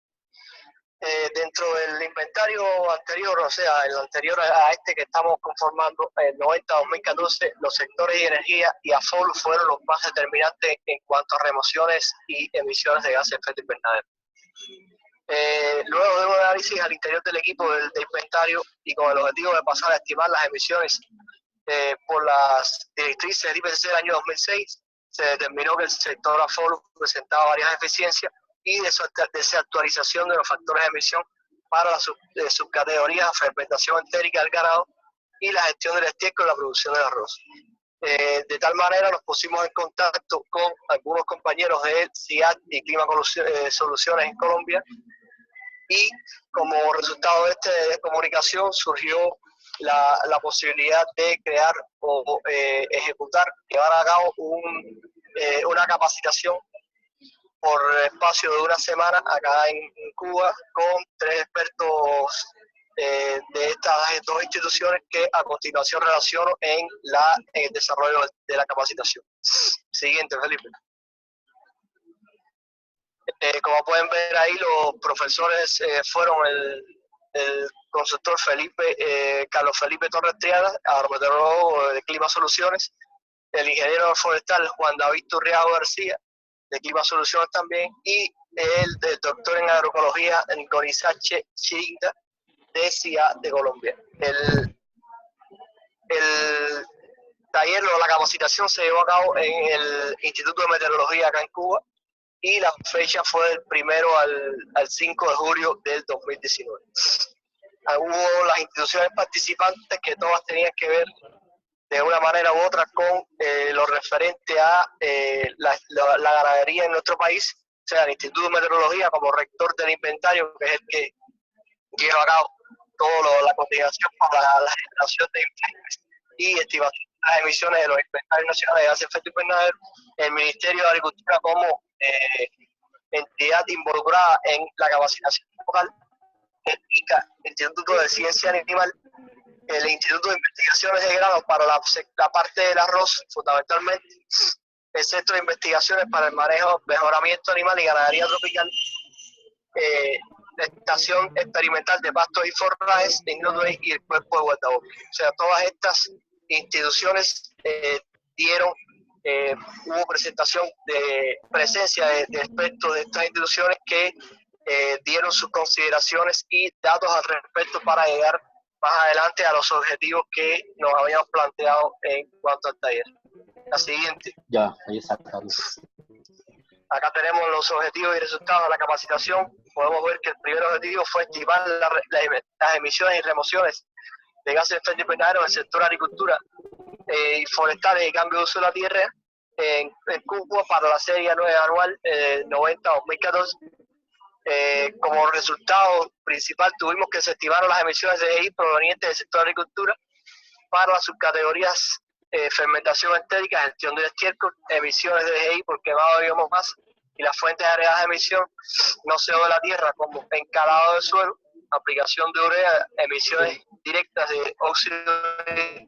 Dentro del inventario anterior, o sea, el anterior a este que estamos conformando, el 90-2014, los sectores de energía y AFOL fueron los más determinantes en cuanto a remociones y emisiones de gases de efecto invernadero. Luego de un análisis al interior del equipo del inventario y con el objetivo de pasar a estimar las emisiones por las directrices del IPCC del año 2006, se determinó que el sector AFOL presentaba varias deficiencias y desactualización de los factores de emisión para las subcategorías de fermentación entérica del ganado y la gestión del estiércol y la producción del arroz. De tal manera nos pusimos en contacto con algunos compañeros de CIAT y Clima Soluciones en Colombia, y como resultado de esta comunicación surgió la posibilidad de crear o ejecutar, llevar a cabo una capacitación por espacio de una semana acá en Cuba con 3 expertos de estas 2 instituciones que a continuación relaciono en el desarrollo de la capacitación. Siguiente, Felipe. Como pueden ver ahí, los profesores fueron el consultor Carlos Felipe Torres Triana, agrometeorólogo de Clima Soluciones, el ingeniero forestal Juan David Turriago García, de Clima Soluciones también, y el doctor en agroecología Gorizache Chinda, de CIA de Colombia. El taller o la capacitación se llevó a cabo en el Instituto de Meteorología acá en Cuba, y la fecha fue del 1 al 5 de julio del 2019. Hubo las instituciones participantes que todas tenían que ver de una manera u otra con lo referente a la ganadería en nuestro país, o sea, el Instituto de Meteorología como rector del inventario, que es el que lleva a cabo toda la coordinación para la generación de informes y estimación de las emisiones de los inventarios nacionales de gases de efecto invernadero, el Ministerio de Agricultura como entidad involucrada en la capacitación local, el Instituto de Ciencia Animal, el Instituto de Investigaciones de Grano para la parte del arroz, fundamentalmente, el Centro de Investigaciones para el Manejo, Mejoramiento Animal y Ganadería Tropical, la Estación Experimental de Pastos y Forrajes de Innoduey y el Cuerpo de Guardabosques. O sea, todas estas instituciones dieron, hubo presentación de presencia de expertos de estas instituciones que dieron sus consideraciones y datos al respecto para llegar más adelante a los objetivos que nos habíamos planteado en cuanto al taller. La siguiente. Ya, ahí está, Carlos. Acá tenemos los objetivos y resultados de la capacitación. Podemos ver que el primer objetivo fue estimar las emisiones y remociones de gases de efecto invernadero en el sector agricultura y forestales y cambio de uso de la tierra en Cuba para la serie anual 90-2014. Como resultado principal tuvimos que se estimaron las emisiones de GI provenientes del sector de agricultura para las subcategorías fermentación entérica, gestión del estiércol, emisiones de GI por quemado de biomasa y las fuentes agregadas de emisión no CO de la tierra como encalado del suelo, aplicación de urea, emisiones directas de óxido de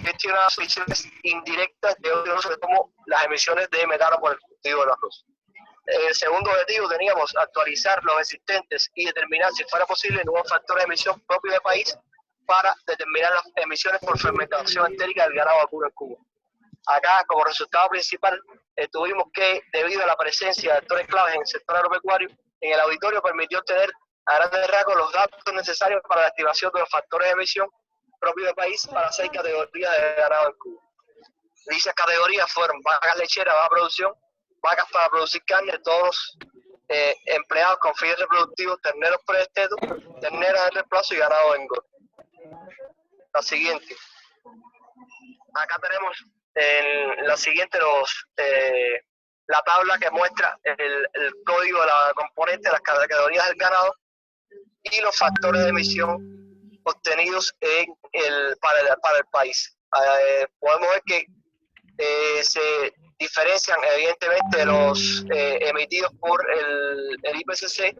gestionadas emisiones indirectas de óxido como las emisiones de metano por el cultivo del arroz. El segundo objetivo teníamos actualizar los existentes y determinar si fuera posible nuevos factores de emisión propios del país para determinar las emisiones por fermentación entérica del ganado vacuno en Cuba. Acá, como resultado principal, tuvimos que, debido a la presencia de actores claves en el sector agropecuario, en el auditorio permitió obtener a grandes rasgos los datos necesarios para la estimación de los factores de emisión propios del país para 6 categorías de ganado en Cuba. Dichas categorías fueron vacas lecheras, baja producción, vacas para producir carne, todos empleados con fines reproductivos, terneros predestetos, terneras de reemplazo y ganado de engorde. La siguiente. Acá tenemos en la siguiente la tabla que muestra el código de la componente de las categorías del ganado y los factores de emisión obtenidos para el país. Podemos ver que se diferencian evidentemente de los emitidos por el IPCC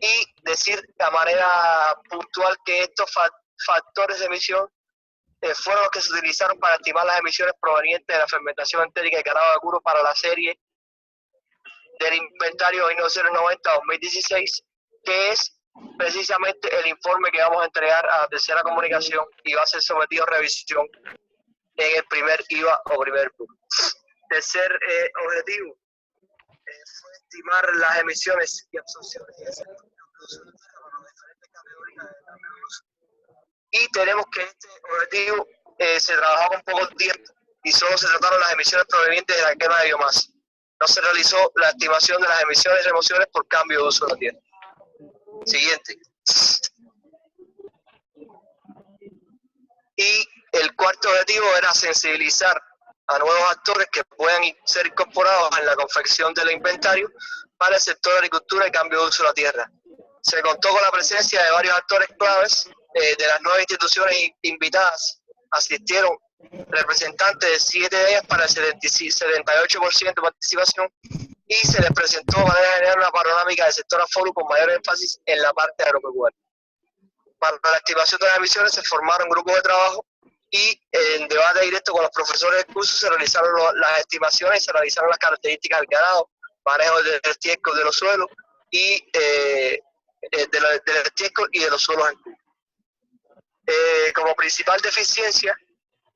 y decir de manera puntual que estos factores de emisión fueron los que se utilizaron para estimar las emisiones provenientes de la fermentación entérica de ganado vacuno para la serie del inventario 1990-2016, que es precisamente el informe que vamos a entregar a la tercera comunicación y va a ser sometido a revisión en el primer IVA o primer PUC. Tercer objetivo fue estimar las emisiones y absorciones de ese producción de tierra para las diferentes categorías de ganado. Y tenemos que este objetivo se trabajó con poco tiempo y solo se trataron las emisiones provenientes de la quema de biomasa. No se realizó la estimación de las emisiones y remociones por cambio de uso de la tierra. Siguiente. Y el cuarto objetivo era sensibilizar a nuevos actores que puedan ser incorporados en la confección del inventario para el sector de agricultura y cambio de uso de la tierra. Se contó con la presencia de varios actores claves de las 9 instituciones invitadas. Asistieron representantes de 7 de ellas para el 78% de participación y se les presentó de manera general una panorámica del sector aforo con mayor énfasis en la parte agropecuaria. Para la estimación de las emisiones se formaron grupos de trabajo y en debate directo con los profesores del curso se realizaron las estimaciones y se realizaron las características del ganado, manejo del estiércol de los suelos y del estiércol y de los suelos en Cuba. Como principal deficiencia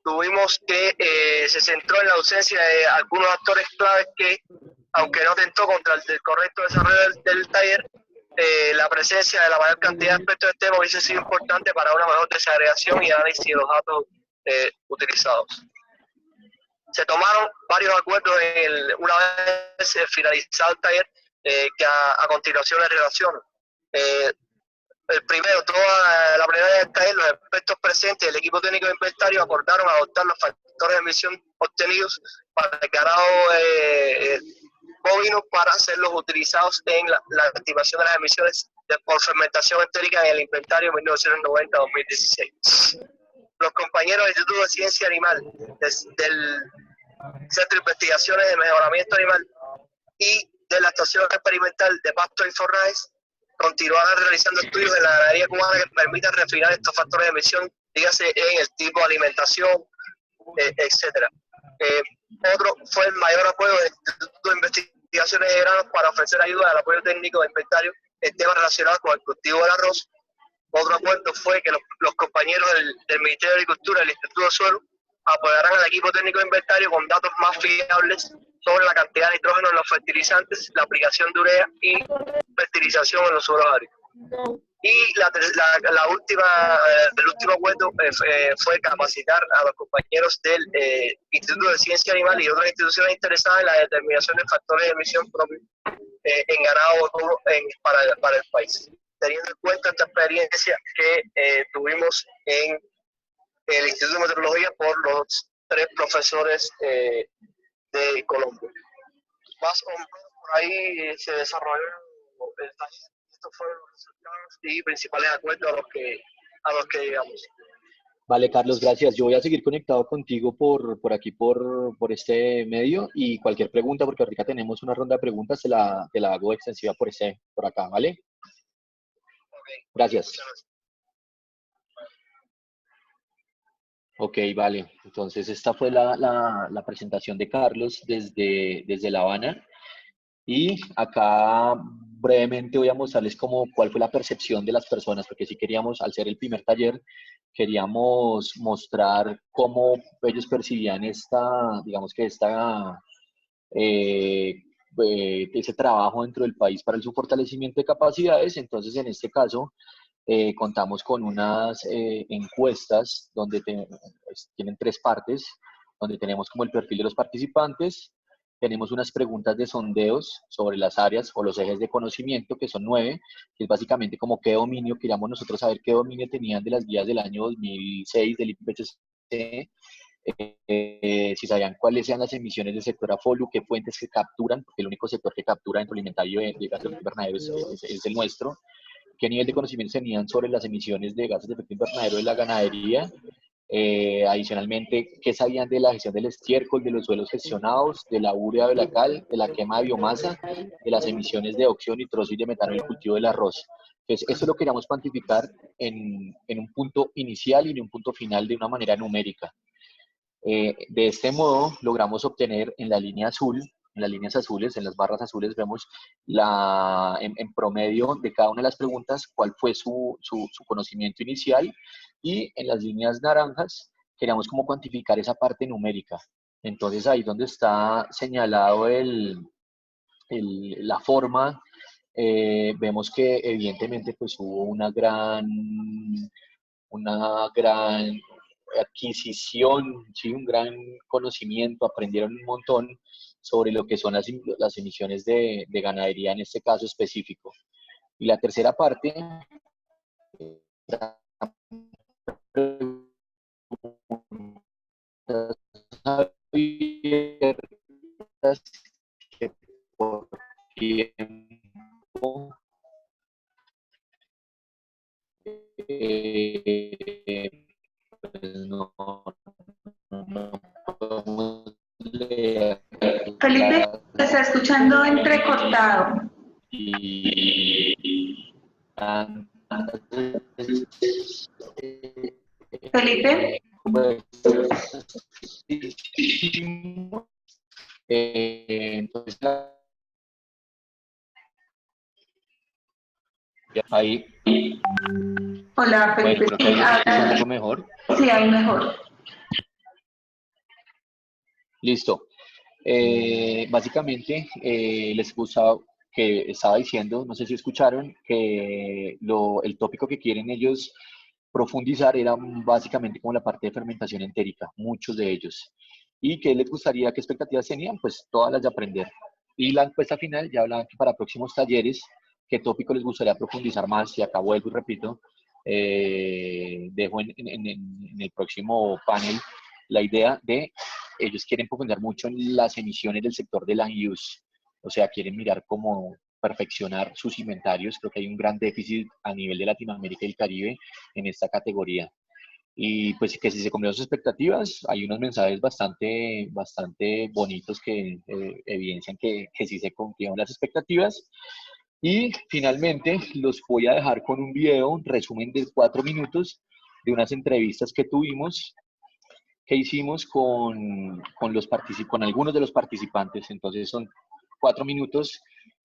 tuvimos que se centró en la ausencia de algunos actores claves que, aunque no atentó contra el correcto desarrollo del taller, la presencia de la mayor cantidad de aspectos del tema hubiese sido importante para una mejor desagregación y análisis de los datos utilizados. Se tomaron varios acuerdos una vez finalizado el taller que a continuación les relaciono. El primero, toda la primera del taller, los expertos presentes del equipo técnico de inventario acordaron adoptar los factores de emisión obtenidos para el ganado bovino para hacerlos utilizados en la estimación de las emisiones por fermentación entérica en el inventario 1990-2016. Los compañeros del Instituto de Ciencia Animal del Centro de Investigaciones de Mejoramiento Animal y de la Estación Experimental de Pasto y Forrajes continuarán realizando estudios en la ganadería cubana que permitan refinar estos factores de emisión, dígase en el tipo de alimentación, etcétera. Otro fue el mayor apoyo del Instituto de Investigaciones de Granos para ofrecer ayuda al apoyo técnico de inventario en temas relacionados con el cultivo del arroz. Otro acuerdo fue que los compañeros del Ministerio de Agricultura y del Instituto de Suelo apoyarán al equipo técnico de inventario con datos más fiables sobre la cantidad de nitrógeno en los fertilizantes, la aplicación de urea y fertilización en los suelos áridos. Y el último acuerdo fue capacitar a los compañeros del Instituto de Ciencia Animal y otras instituciones interesadas en la determinación de factores de emisión propios en ganado para el país, teniendo en cuenta esta experiencia que tuvimos en el Instituto de Meteorología por los 3 profesores de Colombia. Más o menos por ahí se desarrolló el taller. Estos fueron los resultados y principales acuerdos a los que llegamos. Vale, Carlos, gracias. Yo voy a seguir conectado contigo por aquí, por este medio, y cualquier pregunta, porque ahorita tenemos una ronda de preguntas, te la hago extensiva por acá, ¿vale? Gracias. Ok, vale. Entonces, esta fue la presentación de Carlos desde La Habana. Y acá brevemente voy a mostrarles cuál fue la percepción de las personas, porque sí queríamos, al ser el primer taller, queríamos mostrar cómo ellos percibían digamos que ese trabajo dentro del país para su fortalecimiento de capacidades. Entonces, en este caso, contamos con unas encuestas donde tienen 3 partes, donde tenemos como el perfil de los participantes, tenemos unas preguntas de sondeos sobre las áreas o los ejes de conocimiento, que son 9, que es básicamente como qué dominio, queríamos nosotros saber qué dominio tenían de las guías del año 2006 del IPCC, si sabían cuáles eran las emisiones del sector AFOLU, qué fuentes que capturan, porque el único sector que captura dentro del inventario de gases de efecto invernadero es el nuestro, qué nivel de conocimiento tenían sobre las emisiones de gases de efecto invernadero de la ganadería, adicionalmente, qué sabían de la gestión del estiércol, de los suelos gestionados, de la urea de la cal, de la quema de biomasa, de las emisiones de óxido nitroso y de metano en el cultivo del arroz. Entonces, esto lo queríamos cuantificar en un punto inicial y en un punto final de una manera numérica. De este modo, logramos obtener en la línea azul, en las líneas azules, en las barras azules, vemos en promedio de cada una de las preguntas cuál fue su conocimiento inicial, y en las líneas naranjas queríamos como cuantificar esa parte numérica. Entonces, ahí donde está señalado la forma, vemos que evidentemente pues hubo una gran adquisición, ¿sí? Un gran conocimiento, aprendieron un montón sobre lo que son las emisiones de ganadería en este caso específico. Y la tercera parte, que por tiempo pues no podemos leer. Felipe, te está escuchando entrecortado. Felipe. Entonces, ahí. Hola, Felipe. Bueno, creo que ahí es un poco mejor. Sí, ahí mejor. Listo. Básicamente, les gustaba que estaba diciendo, no sé si escucharon, que el tópico que quieren ellos profundizar era básicamente como la parte de fermentación entérica, muchos de ellos. ¿Y qué les gustaría, qué expectativas tenían? Pues todas las de aprender. Y la encuesta final ya hablaban que para próximos talleres, qué tópico les gustaría profundizar más, y acá vuelvo y repito, dejo en el próximo panel la idea de ellos quieren profundizar mucho en las emisiones del sector de land use, o sea, quieren mirar cómo perfeccionar sus inventarios. Creo que hay un gran déficit a nivel de Latinoamérica y el Caribe en esta categoría. Y pues que si se cumplieron sus expectativas, hay unos mensajes bastante bonitos que evidencian que sí se cumplieron las expectativas. Y finalmente los voy a dejar con un video, un resumen de 4 minutos de unas entrevistas que tuvimos, que hicimos con algunos de los participantes. Entonces son 4 minutos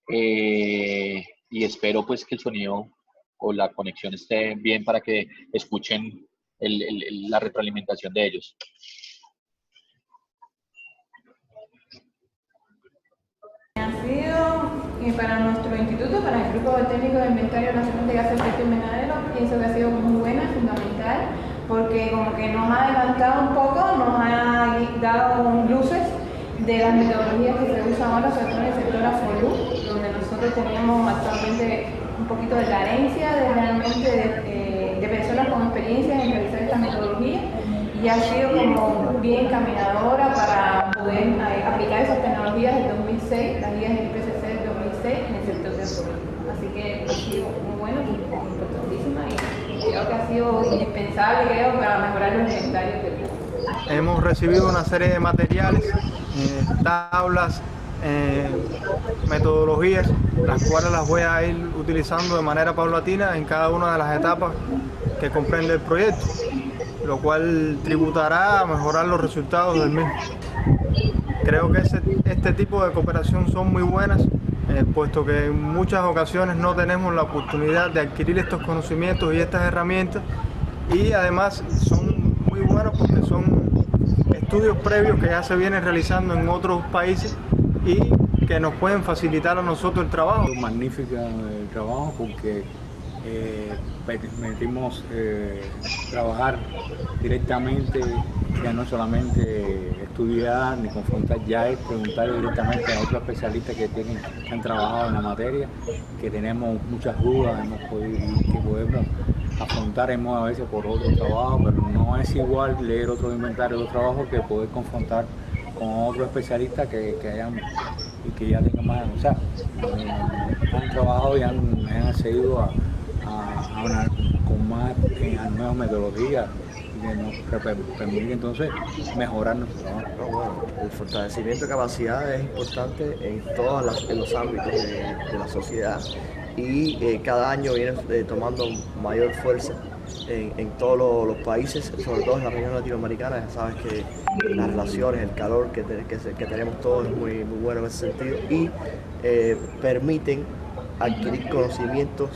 y espero pues que el sonido o la conexión esté bien para que escuchen la retroalimentación de ellos. Ha sido para nuestro instituto, para el Grupo Técnico de Inventario Nacional de Gases de Efecto Invernadero, pienso que ha sido muy buena, fundamental, porque como que nos ha adelantado un poco, nos ha dado luces de las metodologías que se usan ahora, sobre todo en el sector AFOLU, donde nosotros teníamos actualmente un poquito de carencia de realmente de personas con experiencia en realizar esta metodología, y ha sido como bien encaminadora para poder aplicar esas tecnologías del 2006, las guías del IPCC del 2006 en el sector de AFOLU. Así que ha sido muy bueno, importantísima y creo que ha sido indispensable, creo, para mejorar los inventarios del grupo. Hemos recibido una serie de materiales, tablas, metodologías, las cuales las voy a ir utilizando de manera paulatina en cada una de las etapas que comprende el proyecto, lo cual tributará a mejorar los resultados del mismo. Creo que este tipo de cooperación son muy buenas, puesto que en muchas ocasiones no tenemos la oportunidad de adquirir estos conocimientos y estas herramientas, y además son muy buenos porque son estudios previos que ya se vienen realizando en otros países y que nos pueden facilitar a nosotros el trabajo. Magnífica el trabajo porque permitimos trabajar directamente, ya no solamente estudiar ni confrontar, ya es preguntar directamente a otros especialistas que han trabajado en la materia, que tenemos muchas dudas, que podemos afrontaremos a veces por otro trabajo, pero no es igual leer otro inventario de otro trabajo que poder confrontar con otros especialistas que ya tengan más, o sea, han trabajado y han accedido con más nuevas metodologías que nos permiten entonces mejorar nuestro trabajo. Bueno, el fortalecimiento de capacidad es importante en los ámbitos de la sociedad y cada año viene tomando mayor fuerza en todos los países, sobre todo en la región latinoamericana. Ya sabes que las relaciones, el calor que tenemos todos es muy bueno en ese sentido y permiten adquirir conocimientos,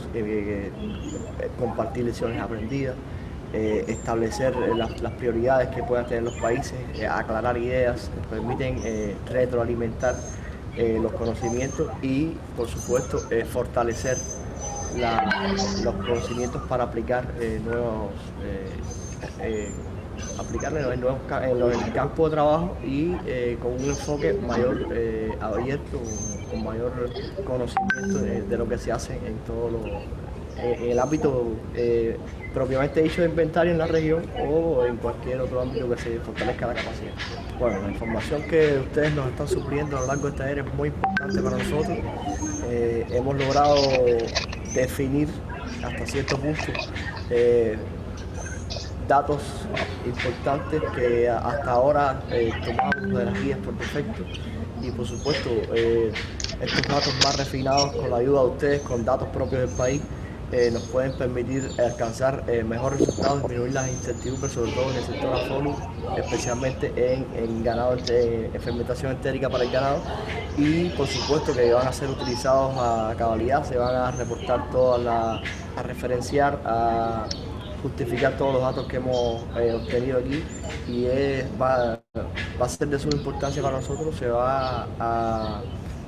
compartir lecciones aprendidas, establecer las prioridades que puedan tener los países, aclarar ideas, permiten retroalimentar los conocimientos y, por supuesto, fortalecer los conocimientos para aplicar aplicarlos en el campo de trabajo y con un enfoque mayor abierto, con mayor conocimiento de lo que se hace en en el ámbito propiamente dicho de inventario en la región o en cualquier otro ámbito que se fortalezca la capacidad. Bueno, la información que ustedes nos están supliendo a lo largo de esta era es muy importante para nosotros. Hemos logrado definir hasta cierto punto datos importantes que hasta ahora tomamos de las guías por defecto y por supuesto estos datos más refinados con la ayuda de ustedes, con datos propios del país, nos pueden permitir alcanzar mejores resultados, disminuir las incertidumbres, sobre todo en el sector afolu, especialmente en ganado, en fermentación entérica para el ganado, y por supuesto que van a ser utilizados a cabalidad, se van a reportar a referenciar, a justificar todos los datos que hemos obtenido aquí y va a ser de suma importancia para nosotros.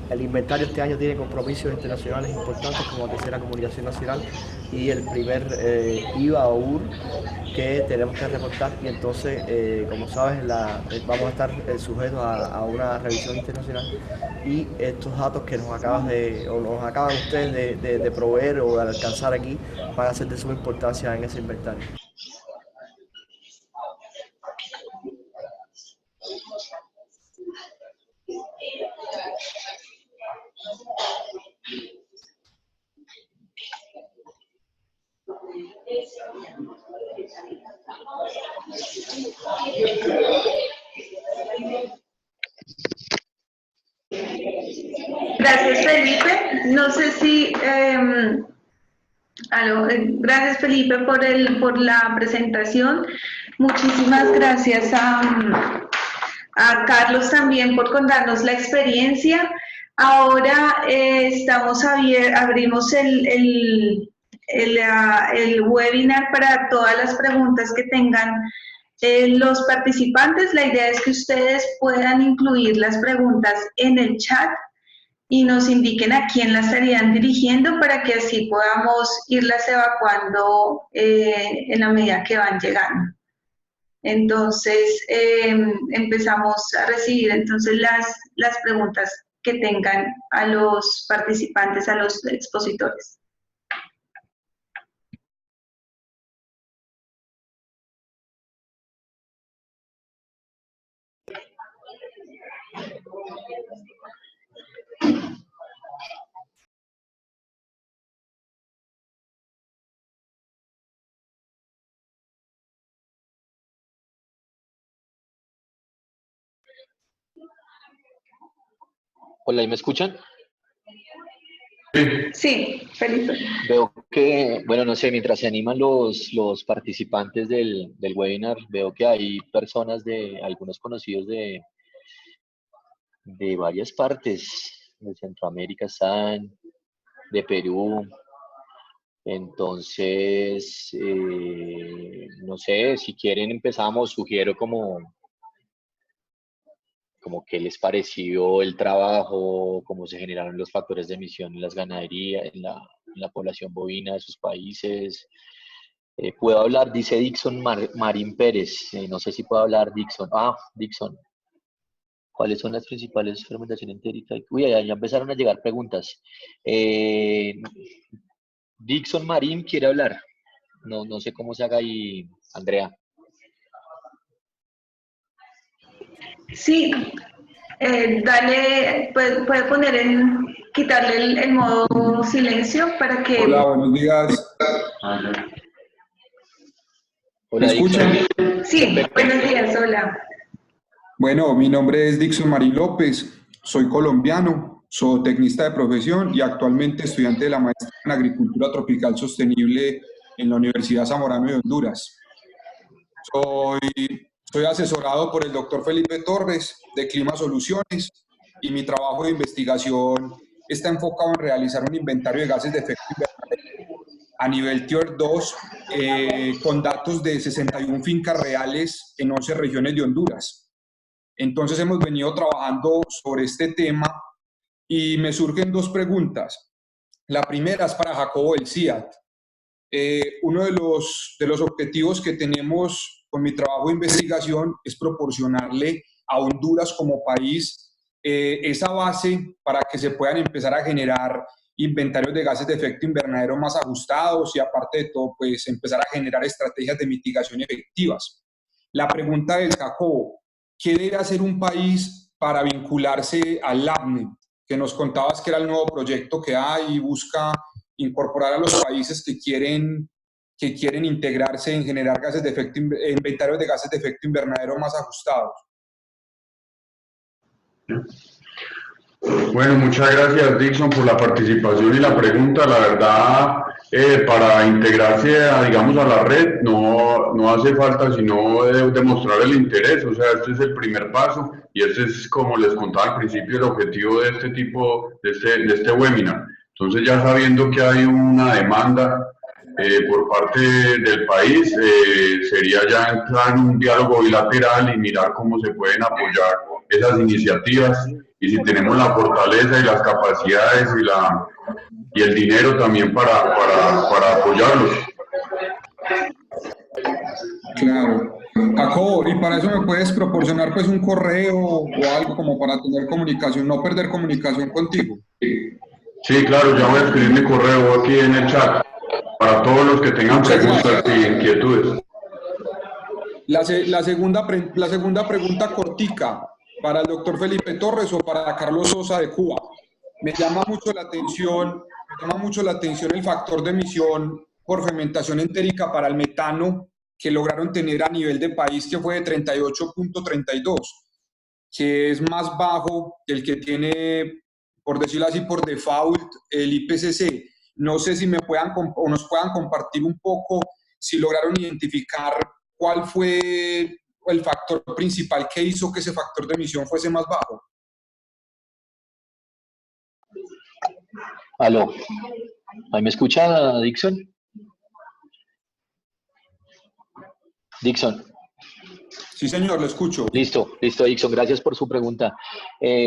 El inventario este año tiene compromisos internacionales importantes como la tercera comunicación nacional y el primer IVA o UR que tenemos que reportar y entonces, como sabes, vamos a estar sujetos a una revisión internacional y estos datos que nos acaban ustedes de proveer o de alcanzar aquí van a ser de suma importancia en ese inventario. Gracias, Felipe. No sé si... gracias, Felipe, por la presentación. Muchísimas gracias a Carlos también por contarnos la experiencia. Ahora abrimos el webinar para todas las preguntas que tengan los participantes. La idea es que ustedes puedan incluir las preguntas en el chat y nos indiquen a quién las estarían dirigiendo para que así podamos irlas evacuando en la medida que van llegando. Entonces, empezamos a recibir entonces las preguntas que tengan a los participantes, a los expositores. Hola, ¿y me escuchan? Sí, Felipe. Veo que, bueno, no sé, mientras se animan los participantes del webinar, veo que hay personas algunos conocidos de varias partes, de Centroamérica están, de Perú. Entonces, no sé, si quieren empezamos, sugiero como qué les pareció el trabajo, cómo se generaron los factores de emisión en las ganaderías, en la población bovina de sus países. Puedo hablar, dice Dixon Marín Pérez, no sé si puedo hablar Dixon. Dixon, ¿cuáles son las principales fermentaciones entéricas? Uy, ya empezaron a llegar preguntas. Dixon Marín quiere hablar. No sé cómo se haga ahí, Andrea. Sí, dale, puede quitarle el modo silencio para que... Hola, buenos días. ¿Me Hola, escuchan? Dixon. Sí, Perfecto. buenos días, hola. Bueno, mi nombre es Dixon Marín López, soy colombiano, zootecnista de profesión y actualmente estudiante de la maestría en Agricultura Tropical Sostenible en la Universidad Zamorano de Honduras. Soy asesorado por el doctor Felipe Torres de Clima Soluciones y mi trabajo de investigación está enfocado en realizar un inventario de gases de efecto invernadero a nivel Tier 2 con datos de 61 fincas reales en 11 regiones de Honduras. Entonces hemos venido trabajando sobre este tema y me surgen dos preguntas. La primera es para Jacobo del CIAT. Uno de los objetivos que tenemos con mi trabajo de investigación es proporcionarle a Honduras como país esa base para que se puedan empezar a generar inventarios de gases de efecto invernadero más ajustados y aparte de todo, pues empezar a generar estrategias de mitigación efectivas. La pregunta del Jacobo, ¿qué debe hacer un país para vincularse al LabNet? Que nos contabas que era el nuevo proyecto que hay y busca incorporar a los países que quieren integrarse en generar gases de efecto, inventarios de gases de efecto invernadero más ajustados. Bueno, muchas gracias Dixon por la participación y la pregunta. La verdad, para integrarse digamos, a la red no hace falta sino demostrar el interés. O sea, este es el primer paso y este es, como les contaba al principio, el objetivo de este tipo, de este webinar. Entonces, ya sabiendo que hay una demanda por parte del país, sería ya entrar en un diálogo bilateral y mirar cómo se pueden apoyar esas iniciativas y si tenemos la fortaleza y las capacidades y el dinero también para apoyarlos. Claro. Jacobo, y para eso me puedes proporcionar pues un correo o algo como para tener comunicación, no perder comunicación contigo. Sí, claro, ya voy a escribir mi correo aquí en el chat para todos los que tengan preguntas y inquietudes. La segunda pregunta cortica, para el doctor Felipe Torres o para Carlos Sosa de Cuba. Me llama mucho la atención el factor de emisión por fermentación entérica para el metano que lograron tener a nivel de país, que fue de 38.32, que es más bajo que el que tiene, por decirlo así, por default, el IPCC. No sé si me puedan o nos puedan compartir un poco si lograron identificar cuál fue el factor principal que hizo que ese factor de emisión fuese más bajo. Aló, ¿ahí me escucha Dixon? Dixon. Sí, señor, lo escucho. Listo, Dixon, gracias por su pregunta.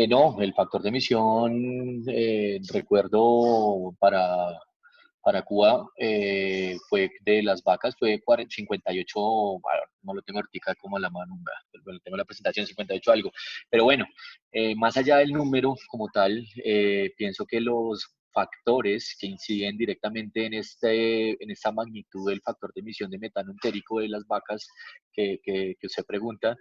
No, el factor de emisión, recuerdo para Cuba, fue de las vacas, fue 58, bueno, no lo tengo ahorita como a la mano, lo tengo en la presentación, 58 algo. Pero bueno, más allá del número como tal, pienso que los factores que inciden directamente en esta magnitud del factor de emisión de metano entérico de las vacas que usted pregunta,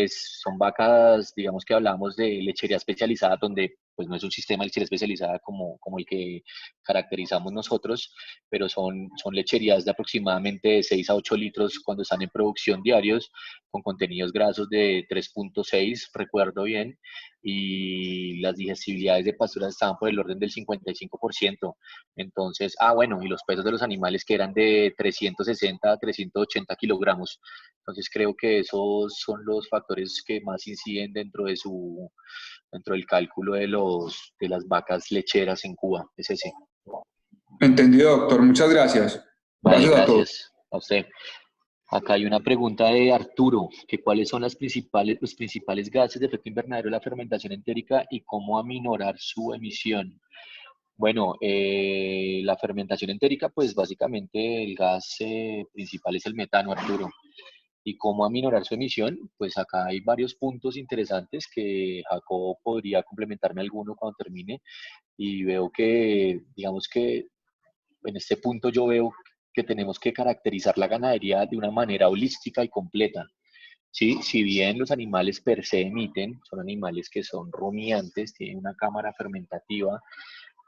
son vacas, digamos que hablamos de lechería especializada, donde pues no es un sistema de lechería especializada como el que caracterizamos nosotros, pero son lecherías de aproximadamente 6 a 8 litros cuando están en producción diarios, con contenidos grasos de 3.6, recuerdo bien, y las digestibilidades de pasturas estaban por el orden del 55%. Entonces, bueno, y los pesos de los animales que eran de 360 a 380 kilogramos. Entonces creo que esos son los factores que más inciden dentro del cálculo de las vacas lecheras en Cuba. Es ese. Entendido, doctor. Muchas gracias. Vale, Gracias a todos. gracias a usted. Acá hay una pregunta de Arturo, que cuáles son los principales gases de efecto invernadero de la fermentación entérica y cómo aminorar su emisión. Bueno, la fermentación entérica, pues básicamente el gas principal es el metano, Arturo. Y cómo aminorar su emisión, pues acá hay varios puntos interesantes que Jacobo podría complementarme alguno cuando termine. Y veo que, digamos que en este punto yo veo que tenemos que caracterizar la ganadería de una manera holística y completa. ¿Sí? Si bien los animales per se emiten, son animales que son rumiantes, tienen una cámara fermentativa,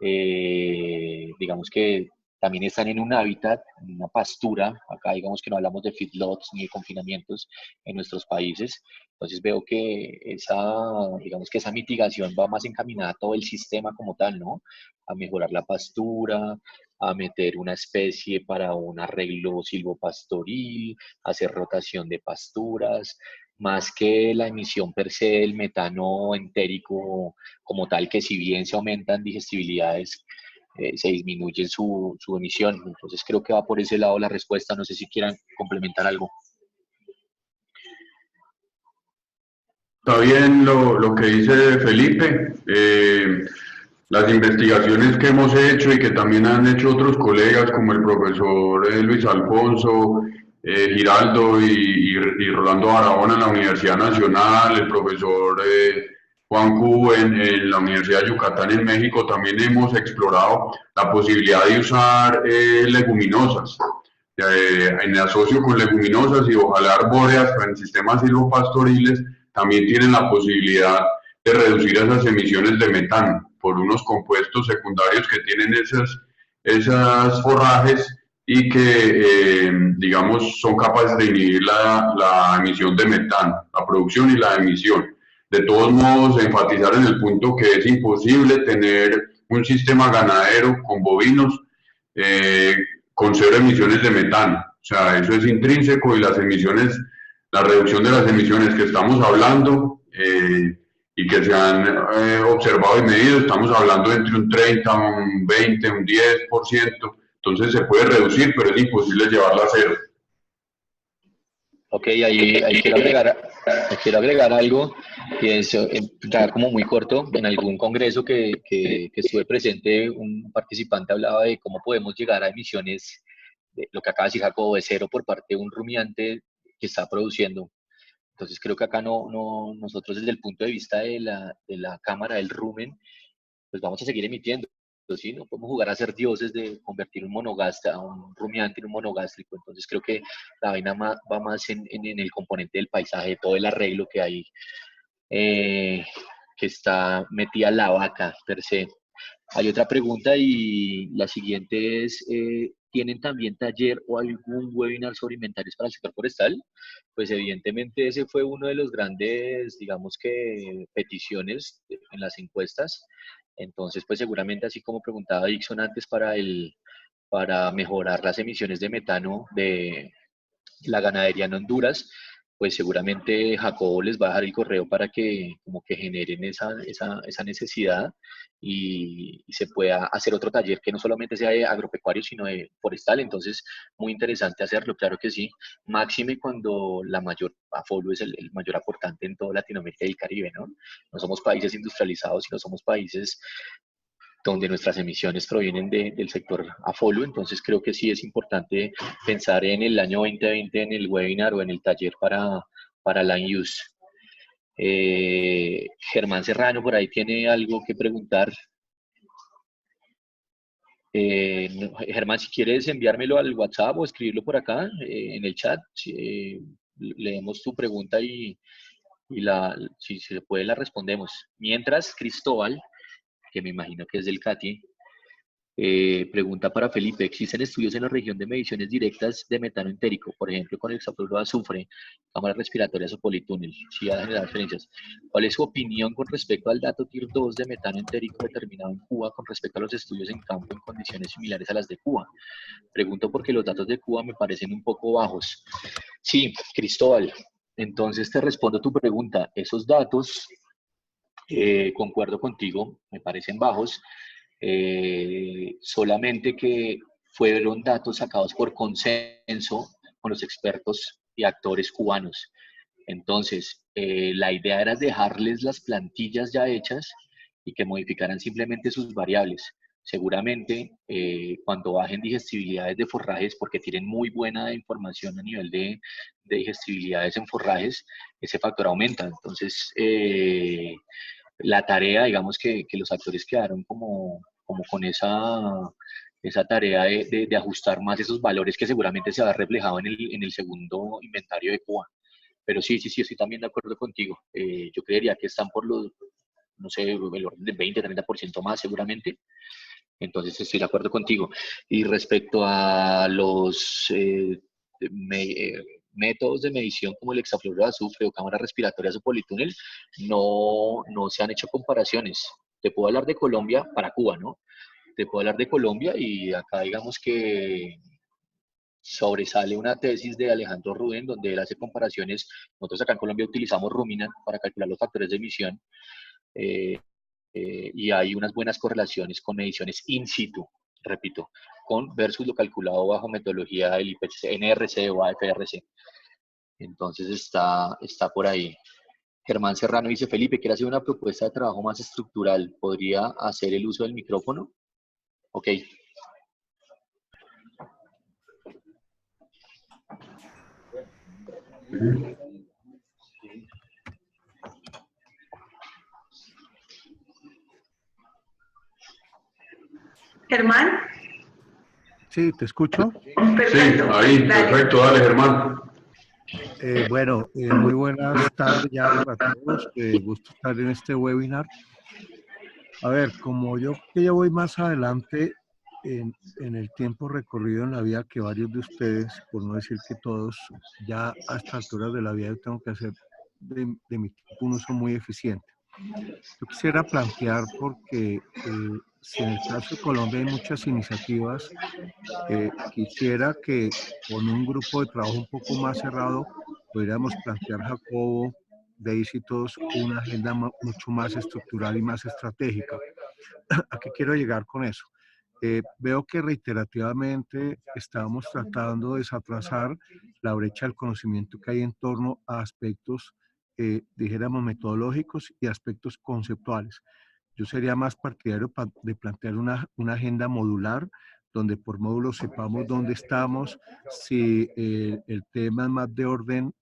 digamos que también están en un hábitat, en una pastura. Acá digamos que no hablamos de feedlots ni de confinamientos en nuestros países. Entonces veo que digamos que esa mitigación va más encaminada a todo el sistema como tal, ¿no? A mejorar la pastura, a meter una especie para un arreglo silvopastoril, hacer rotación de pasturas, más que la emisión per se del metano entérico como tal, que si bien se aumentan digestibilidades, se disminuye su emisión. Entonces creo que va por ese lado la respuesta. No sé si quieran complementar algo. Está bien lo que dice Felipe. Las investigaciones que hemos hecho y que también han hecho otros colegas como el profesor Luis Alfonso, Giraldo y Rolando Barahona en la Universidad Nacional, el profesor Juan Cubo en la Universidad de Yucatán en México, también hemos explorado la posibilidad de usar leguminosas. En asocio con leguminosas y ojalá arbóreas en sistemas silvopastoriles también tienen la posibilidad de reducir esas emisiones de metano por unos compuestos secundarios que tienen esas forrajes y que, digamos, son capaces de inhibir la emisión de metano, la producción y la emisión. De todos modos, enfatizar en el punto que es imposible tener un sistema ganadero con bovinos con cero emisiones de metano. O sea, eso es intrínseco y la reducción de las emisiones que estamos hablando y que se han observado y medido, estamos hablando entre un 30, un 20, un 10%. Entonces se puede reducir, pero es imposible llevarla a cero. Ok, ahí quiero agregar algo, y es ya como muy corto. En algún congreso que estuve presente, un participante hablaba de cómo podemos llegar a emisiones, de lo que acaba de decir Jacobo, de cero por parte de un rumiante que está produciendo. Entonces creo que acá nosotros desde el punto de vista de la cámara del rumen, pues vamos a seguir emitiendo. ¿Sí? No podemos jugar a ser dioses de convertir un rumiante en un monogástrico. Entonces creo que la vaina va más en el componente del paisaje, todo el arreglo que hay, que está metida la vaca per se. Hay otra pregunta y la siguiente es, ¿tienen también taller o algún webinar sobre inventarios para el sector forestal? Pues evidentemente ese fue uno de los grandes, digamos que, peticiones en las encuestas. Entonces, pues seguramente, así como preguntaba Dixon antes, para mejorar las emisiones de metano de la ganadería en Honduras, pues seguramente Jacobo les va a dejar el correo para que como que generen esa necesidad y se pueda hacer otro taller que no solamente sea de agropecuario, sino de forestal. Entonces, muy interesante hacerlo, claro que sí. Máxime cuando AFOLU es el mayor aportante en toda Latinoamérica y el Caribe, ¿no? No somos países industrializados, sino somos países donde nuestras emisiones provienen del sector AFOLU. Entonces creo que sí es importante pensar en el año 2020 en el webinar o en el taller para Land Use. Germán Serrano por ahí tiene algo que preguntar. Germán, si quieres enviármelo al WhatsApp o escribirlo por acá en el chat, leemos tu pregunta y si se puede la respondemos. Mientras, Cristóbal, que me imagino que es del CATI, Pregunta para Felipe, ¿existen estudios en la región de mediciones directas de metano entérico, por ejemplo con el hexafluoruro de azufre, cámaras respiratorias o politúnel? Sí, ha generado diferencias. ¿Cuál es su opinión con respecto al dato Tier 2 de metano entérico determinado en Cuba con respecto a los estudios en campo en condiciones similares a las de Cuba? Pregunto porque los datos de Cuba me parecen un poco bajos. Sí, Cristóbal, entonces te respondo tu pregunta. Esos datos, concuerdo contigo, me parecen bajos. Solamente que fueron datos sacados por consenso con los expertos y actores cubanos. Entonces, la idea era dejarles las plantillas ya hechas y que modificaran simplemente sus variables. Seguramente, cuando bajen digestibilidades de forrajes, porque tienen muy buena información a nivel de digestibilidades en forrajes, ese factor aumenta. Entonces, la tarea, digamos que los actores quedaron como con esa tarea de ajustar más esos valores que seguramente se va reflejado en el segundo inventario de Cuba. Pero sí, estoy también de acuerdo contigo. Yo creería que están por los, no sé, el orden de 20-30% más seguramente. Entonces estoy de acuerdo contigo. Y respecto a los métodos de medición como el hexafluoruro de azufre o cámaras respiratorias o politúnel, no se han hecho comparaciones. Te puedo hablar de Colombia para Cuba, ¿no? Te puedo hablar de Colombia y acá digamos que sobresale una tesis de Alejandro Rubén donde él hace comparaciones. Nosotros acá en Colombia utilizamos Ruminant para calcular los factores de emisión y hay unas buenas correlaciones con mediciones in situ, repito, con versus lo calculado bajo metodología del IPC, NRC o AFRC. Entonces está por ahí. Germán Serrano dice, Felipe, quiere hacer una propuesta de trabajo más estructural. ¿Podría hacer el uso del micrófono? Ok. Germán. Sí, ¿te escucho? Perfecto. Sí, ahí, perfecto, dale Germán. Bueno, muy buenas tardes ya para todos, gusto estar en este webinar. A ver, como yo que ya voy más adelante en el tiempo recorrido en la vida que varios de ustedes, por no decir que todos, ya a esta altura de la vida yo tengo que hacer de mi tiempo un uso muy eficiente. Yo quisiera plantear porque si en el caso de Colombia hay muchas iniciativas, quisiera que con un grupo de trabajo un poco más cerrado podríamos plantear, Jacobo, Daisy y todos, una agenda mucho más estructural y más estratégica. ¿A qué quiero llegar con eso? Veo que reiterativamente estamos tratando de desatrasar la brecha del conocimiento que hay en torno a aspectos, dijéramos, metodológicos y aspectos conceptuales. Yo sería más partidario de plantear una agenda modular, donde por módulos sepamos dónde estamos, si el tema es más de orden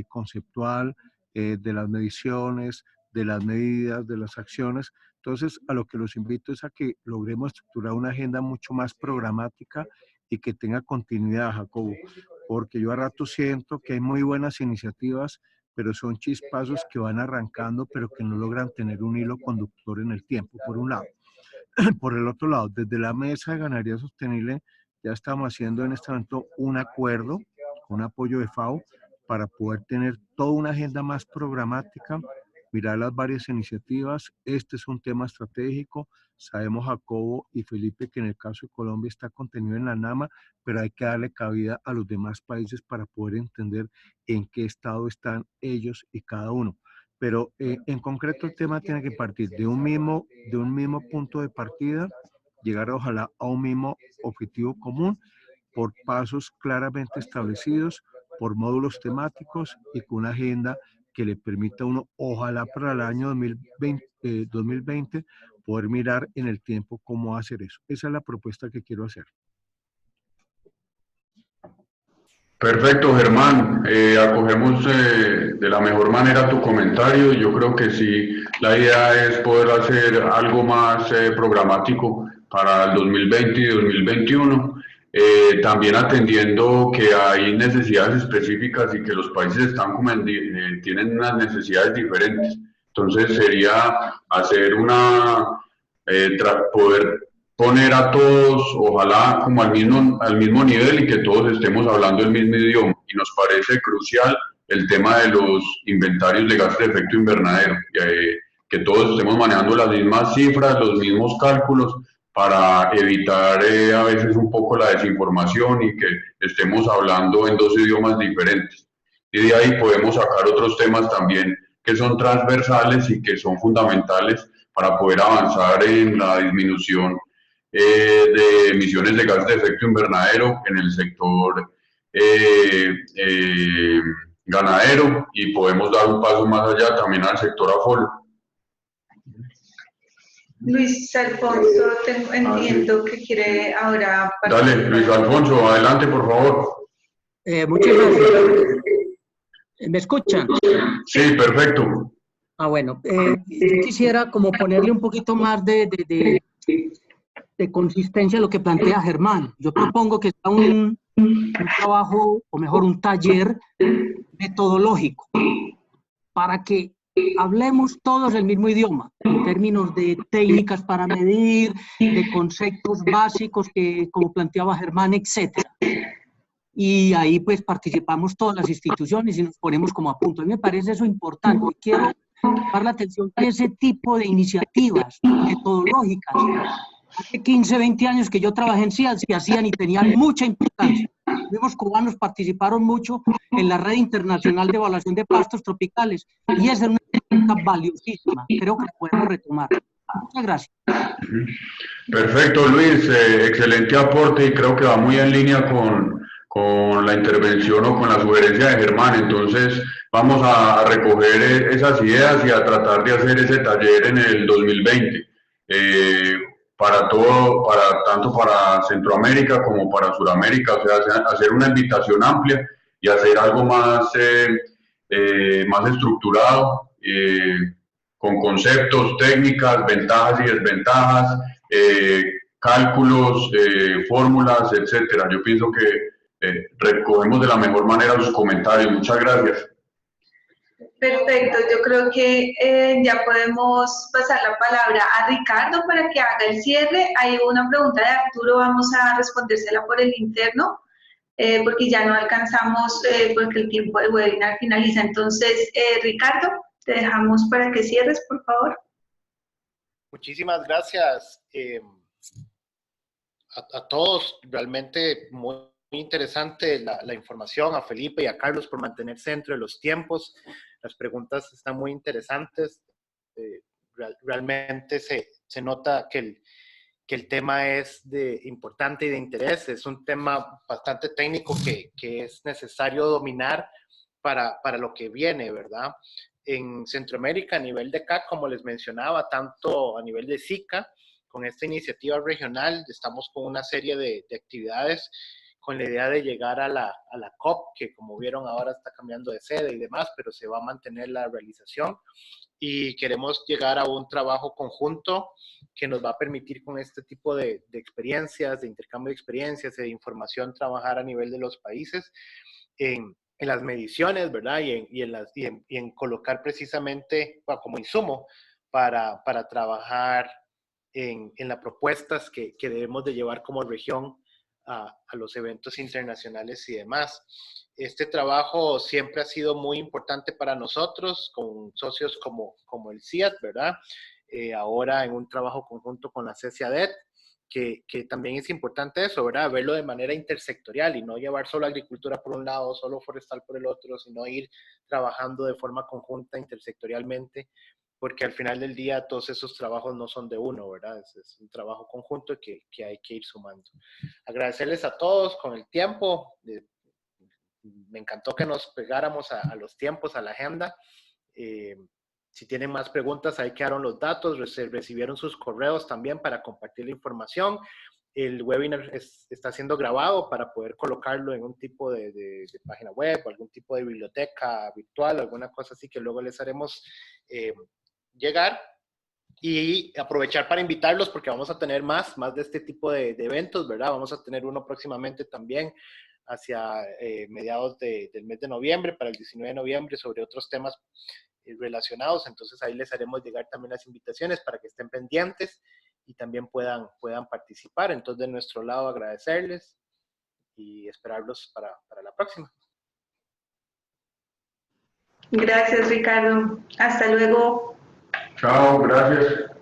conceptual, de las mediciones, de las medidas, de las acciones. Entonces, a lo que los invito es a que logremos estructurar una agenda mucho más programática y que tenga continuidad, Jacobo, porque yo a rato siento que hay muy buenas iniciativas, pero son chispazos que van arrancando, pero que no logran tener un hilo conductor en el tiempo, por un lado. Por el otro lado, desde la Mesa de Ganadería Sostenible ya estamos haciendo en este momento un acuerdo con apoyo de FAO para poder tener toda una agenda más programática, mirar las varias iniciativas. Este es un tema estratégico. Sabemos, Jacobo y Felipe, que en el caso de Colombia está contenido en la NAMA, pero hay que darle cabida a los demás países para poder entender en qué estado están ellos y cada uno. Pero en concreto el tema tiene que partir de un mismo punto de partida, llegar ojalá a un mismo objetivo común por pasos claramente establecidos, por módulos temáticos y con una agenda que le permita a uno, ojalá para el año 2020, poder mirar en el tiempo cómo hacer eso. Esa es la propuesta que quiero hacer. Perfecto, Germán. Acogemos de la mejor manera tu comentario. Yo creo que sí, la idea es poder hacer algo más programático para el 2020 y 2021. También atendiendo que hay necesidades específicas y que los países están tienen unas necesidades diferentes. Entonces sería hacer poder poner a todos, ojalá como al mismo nivel y que todos estemos hablando el mismo idioma. Y nos parece crucial el tema de los inventarios de gases de efecto invernadero, que todos estemos manejando las mismas cifras, los mismos cálculos, para evitar a veces un poco la desinformación y que estemos hablando en dos idiomas diferentes. Y de ahí podemos sacar otros temas también que son transversales y que son fundamentales para poder avanzar en la disminución de emisiones de gases de efecto invernadero en el sector ganadero, y podemos dar un paso más allá también al sector afolo. Luis Alfonso, entiendo que quiere ahora... Dale, Luis Alfonso, adelante, por favor. Muchas gracias. ¿Me escuchan? Sí, perfecto. Bueno, yo quisiera como ponerle un poquito más de consistencia a lo que plantea Germán. Yo propongo que sea un trabajo, o mejor un taller metodológico, para que hablemos todos el mismo idioma, en términos de técnicas para medir, de conceptos básicos que, como planteaba Germán, etcétera. Y ahí pues participamos todas las instituciones y nos ponemos como a punto. A mí me parece eso importante. Quiero llamar la atención que ese tipo de iniciativas metodológicas, hace 15, 20 años que yo trabajé en CIAL, se hacían y tenían mucha importancia. Los cubanos participaron mucho en la Red Internacional de Evaluación de Pastos Tropicales y esa es una herramienta valiosísima. Creo que la podemos retomar. Muchas gracias. Perfecto, Luis. Excelente aporte y creo que va muy en línea con la intervención o con la sugerencia de Germán. Entonces vamos a recoger esas ideas y a tratar de hacer ese taller en el 2020. Tanto para Centroamérica como para Sudamérica, o sea, hacer una invitación amplia y hacer algo más estructurado, con conceptos, técnicas, ventajas y desventajas, cálculos, fórmulas, etcétera. Yo pienso que recogemos de la mejor manera sus comentarios. Muchas gracias. Perfecto, yo creo que ya podemos pasar la palabra a Ricardo para que haga el cierre. Hay una pregunta de Arturo, vamos a respondérsela por el interno, porque ya no alcanzamos, porque el tiempo del webinar finaliza. Entonces, Ricardo, te dejamos para que cierres, por favor. Muchísimas gracias a todos, realmente muy interesante la información, a Felipe y a Carlos por mantenerse dentro de los tiempos. Las preguntas están muy interesantes. Realmente se nota que el tema es importante y de interés. Es un tema bastante técnico que es necesario dominar para lo que viene, ¿verdad? En Centroamérica, a nivel de CAC, como les mencionaba, tanto a nivel de SICA, con esta iniciativa regional, estamos con una serie de actividades con la idea de llegar a la COP, que como vieron ahora está cambiando de sede y demás, pero se va a mantener la realización. Y queremos llegar a un trabajo conjunto que nos va a permitir con este tipo de experiencias, de intercambio de experiencias, de información, trabajar a nivel de los países en las mediciones, ¿verdad? Y en colocar precisamente como insumo para trabajar en las propuestas que debemos de llevar como región a los eventos internacionales y demás. Este trabajo siempre ha sido muy importante para nosotros, con socios como el CIAT, ¿verdad? Ahora en un trabajo conjunto con la CECIADET, que también es importante eso, ¿verdad? Verlo de manera intersectorial y no llevar solo agricultura por un lado, solo forestal por el otro, sino ir trabajando de forma conjunta, intersectorialmente, porque al final del día todos esos trabajos no son de uno, ¿verdad? Es un trabajo conjunto que hay que ir sumando. Agradecerles a todos con el tiempo. Me encantó que nos pegáramos a los tiempos, a la agenda. Si tienen más preguntas, ahí quedaron los datos, recibieron sus correos también para compartir la información. El webinar está siendo grabado para poder colocarlo en un tipo de página web o algún tipo de biblioteca virtual, alguna cosa así que luego les haremos llegar, y aprovechar para invitarlos porque vamos a tener más de este tipo de eventos, ¿verdad? Vamos a tener uno próximamente también hacia mediados del mes de noviembre, para el 19 de noviembre, sobre otros temas relacionados. Entonces ahí les haremos llegar también las invitaciones para que estén pendientes también puedan participar. Entonces, de nuestro lado, agradecerles y esperarlos para la próxima. Gracias, Ricardo. Hasta luego. Chao, gracias.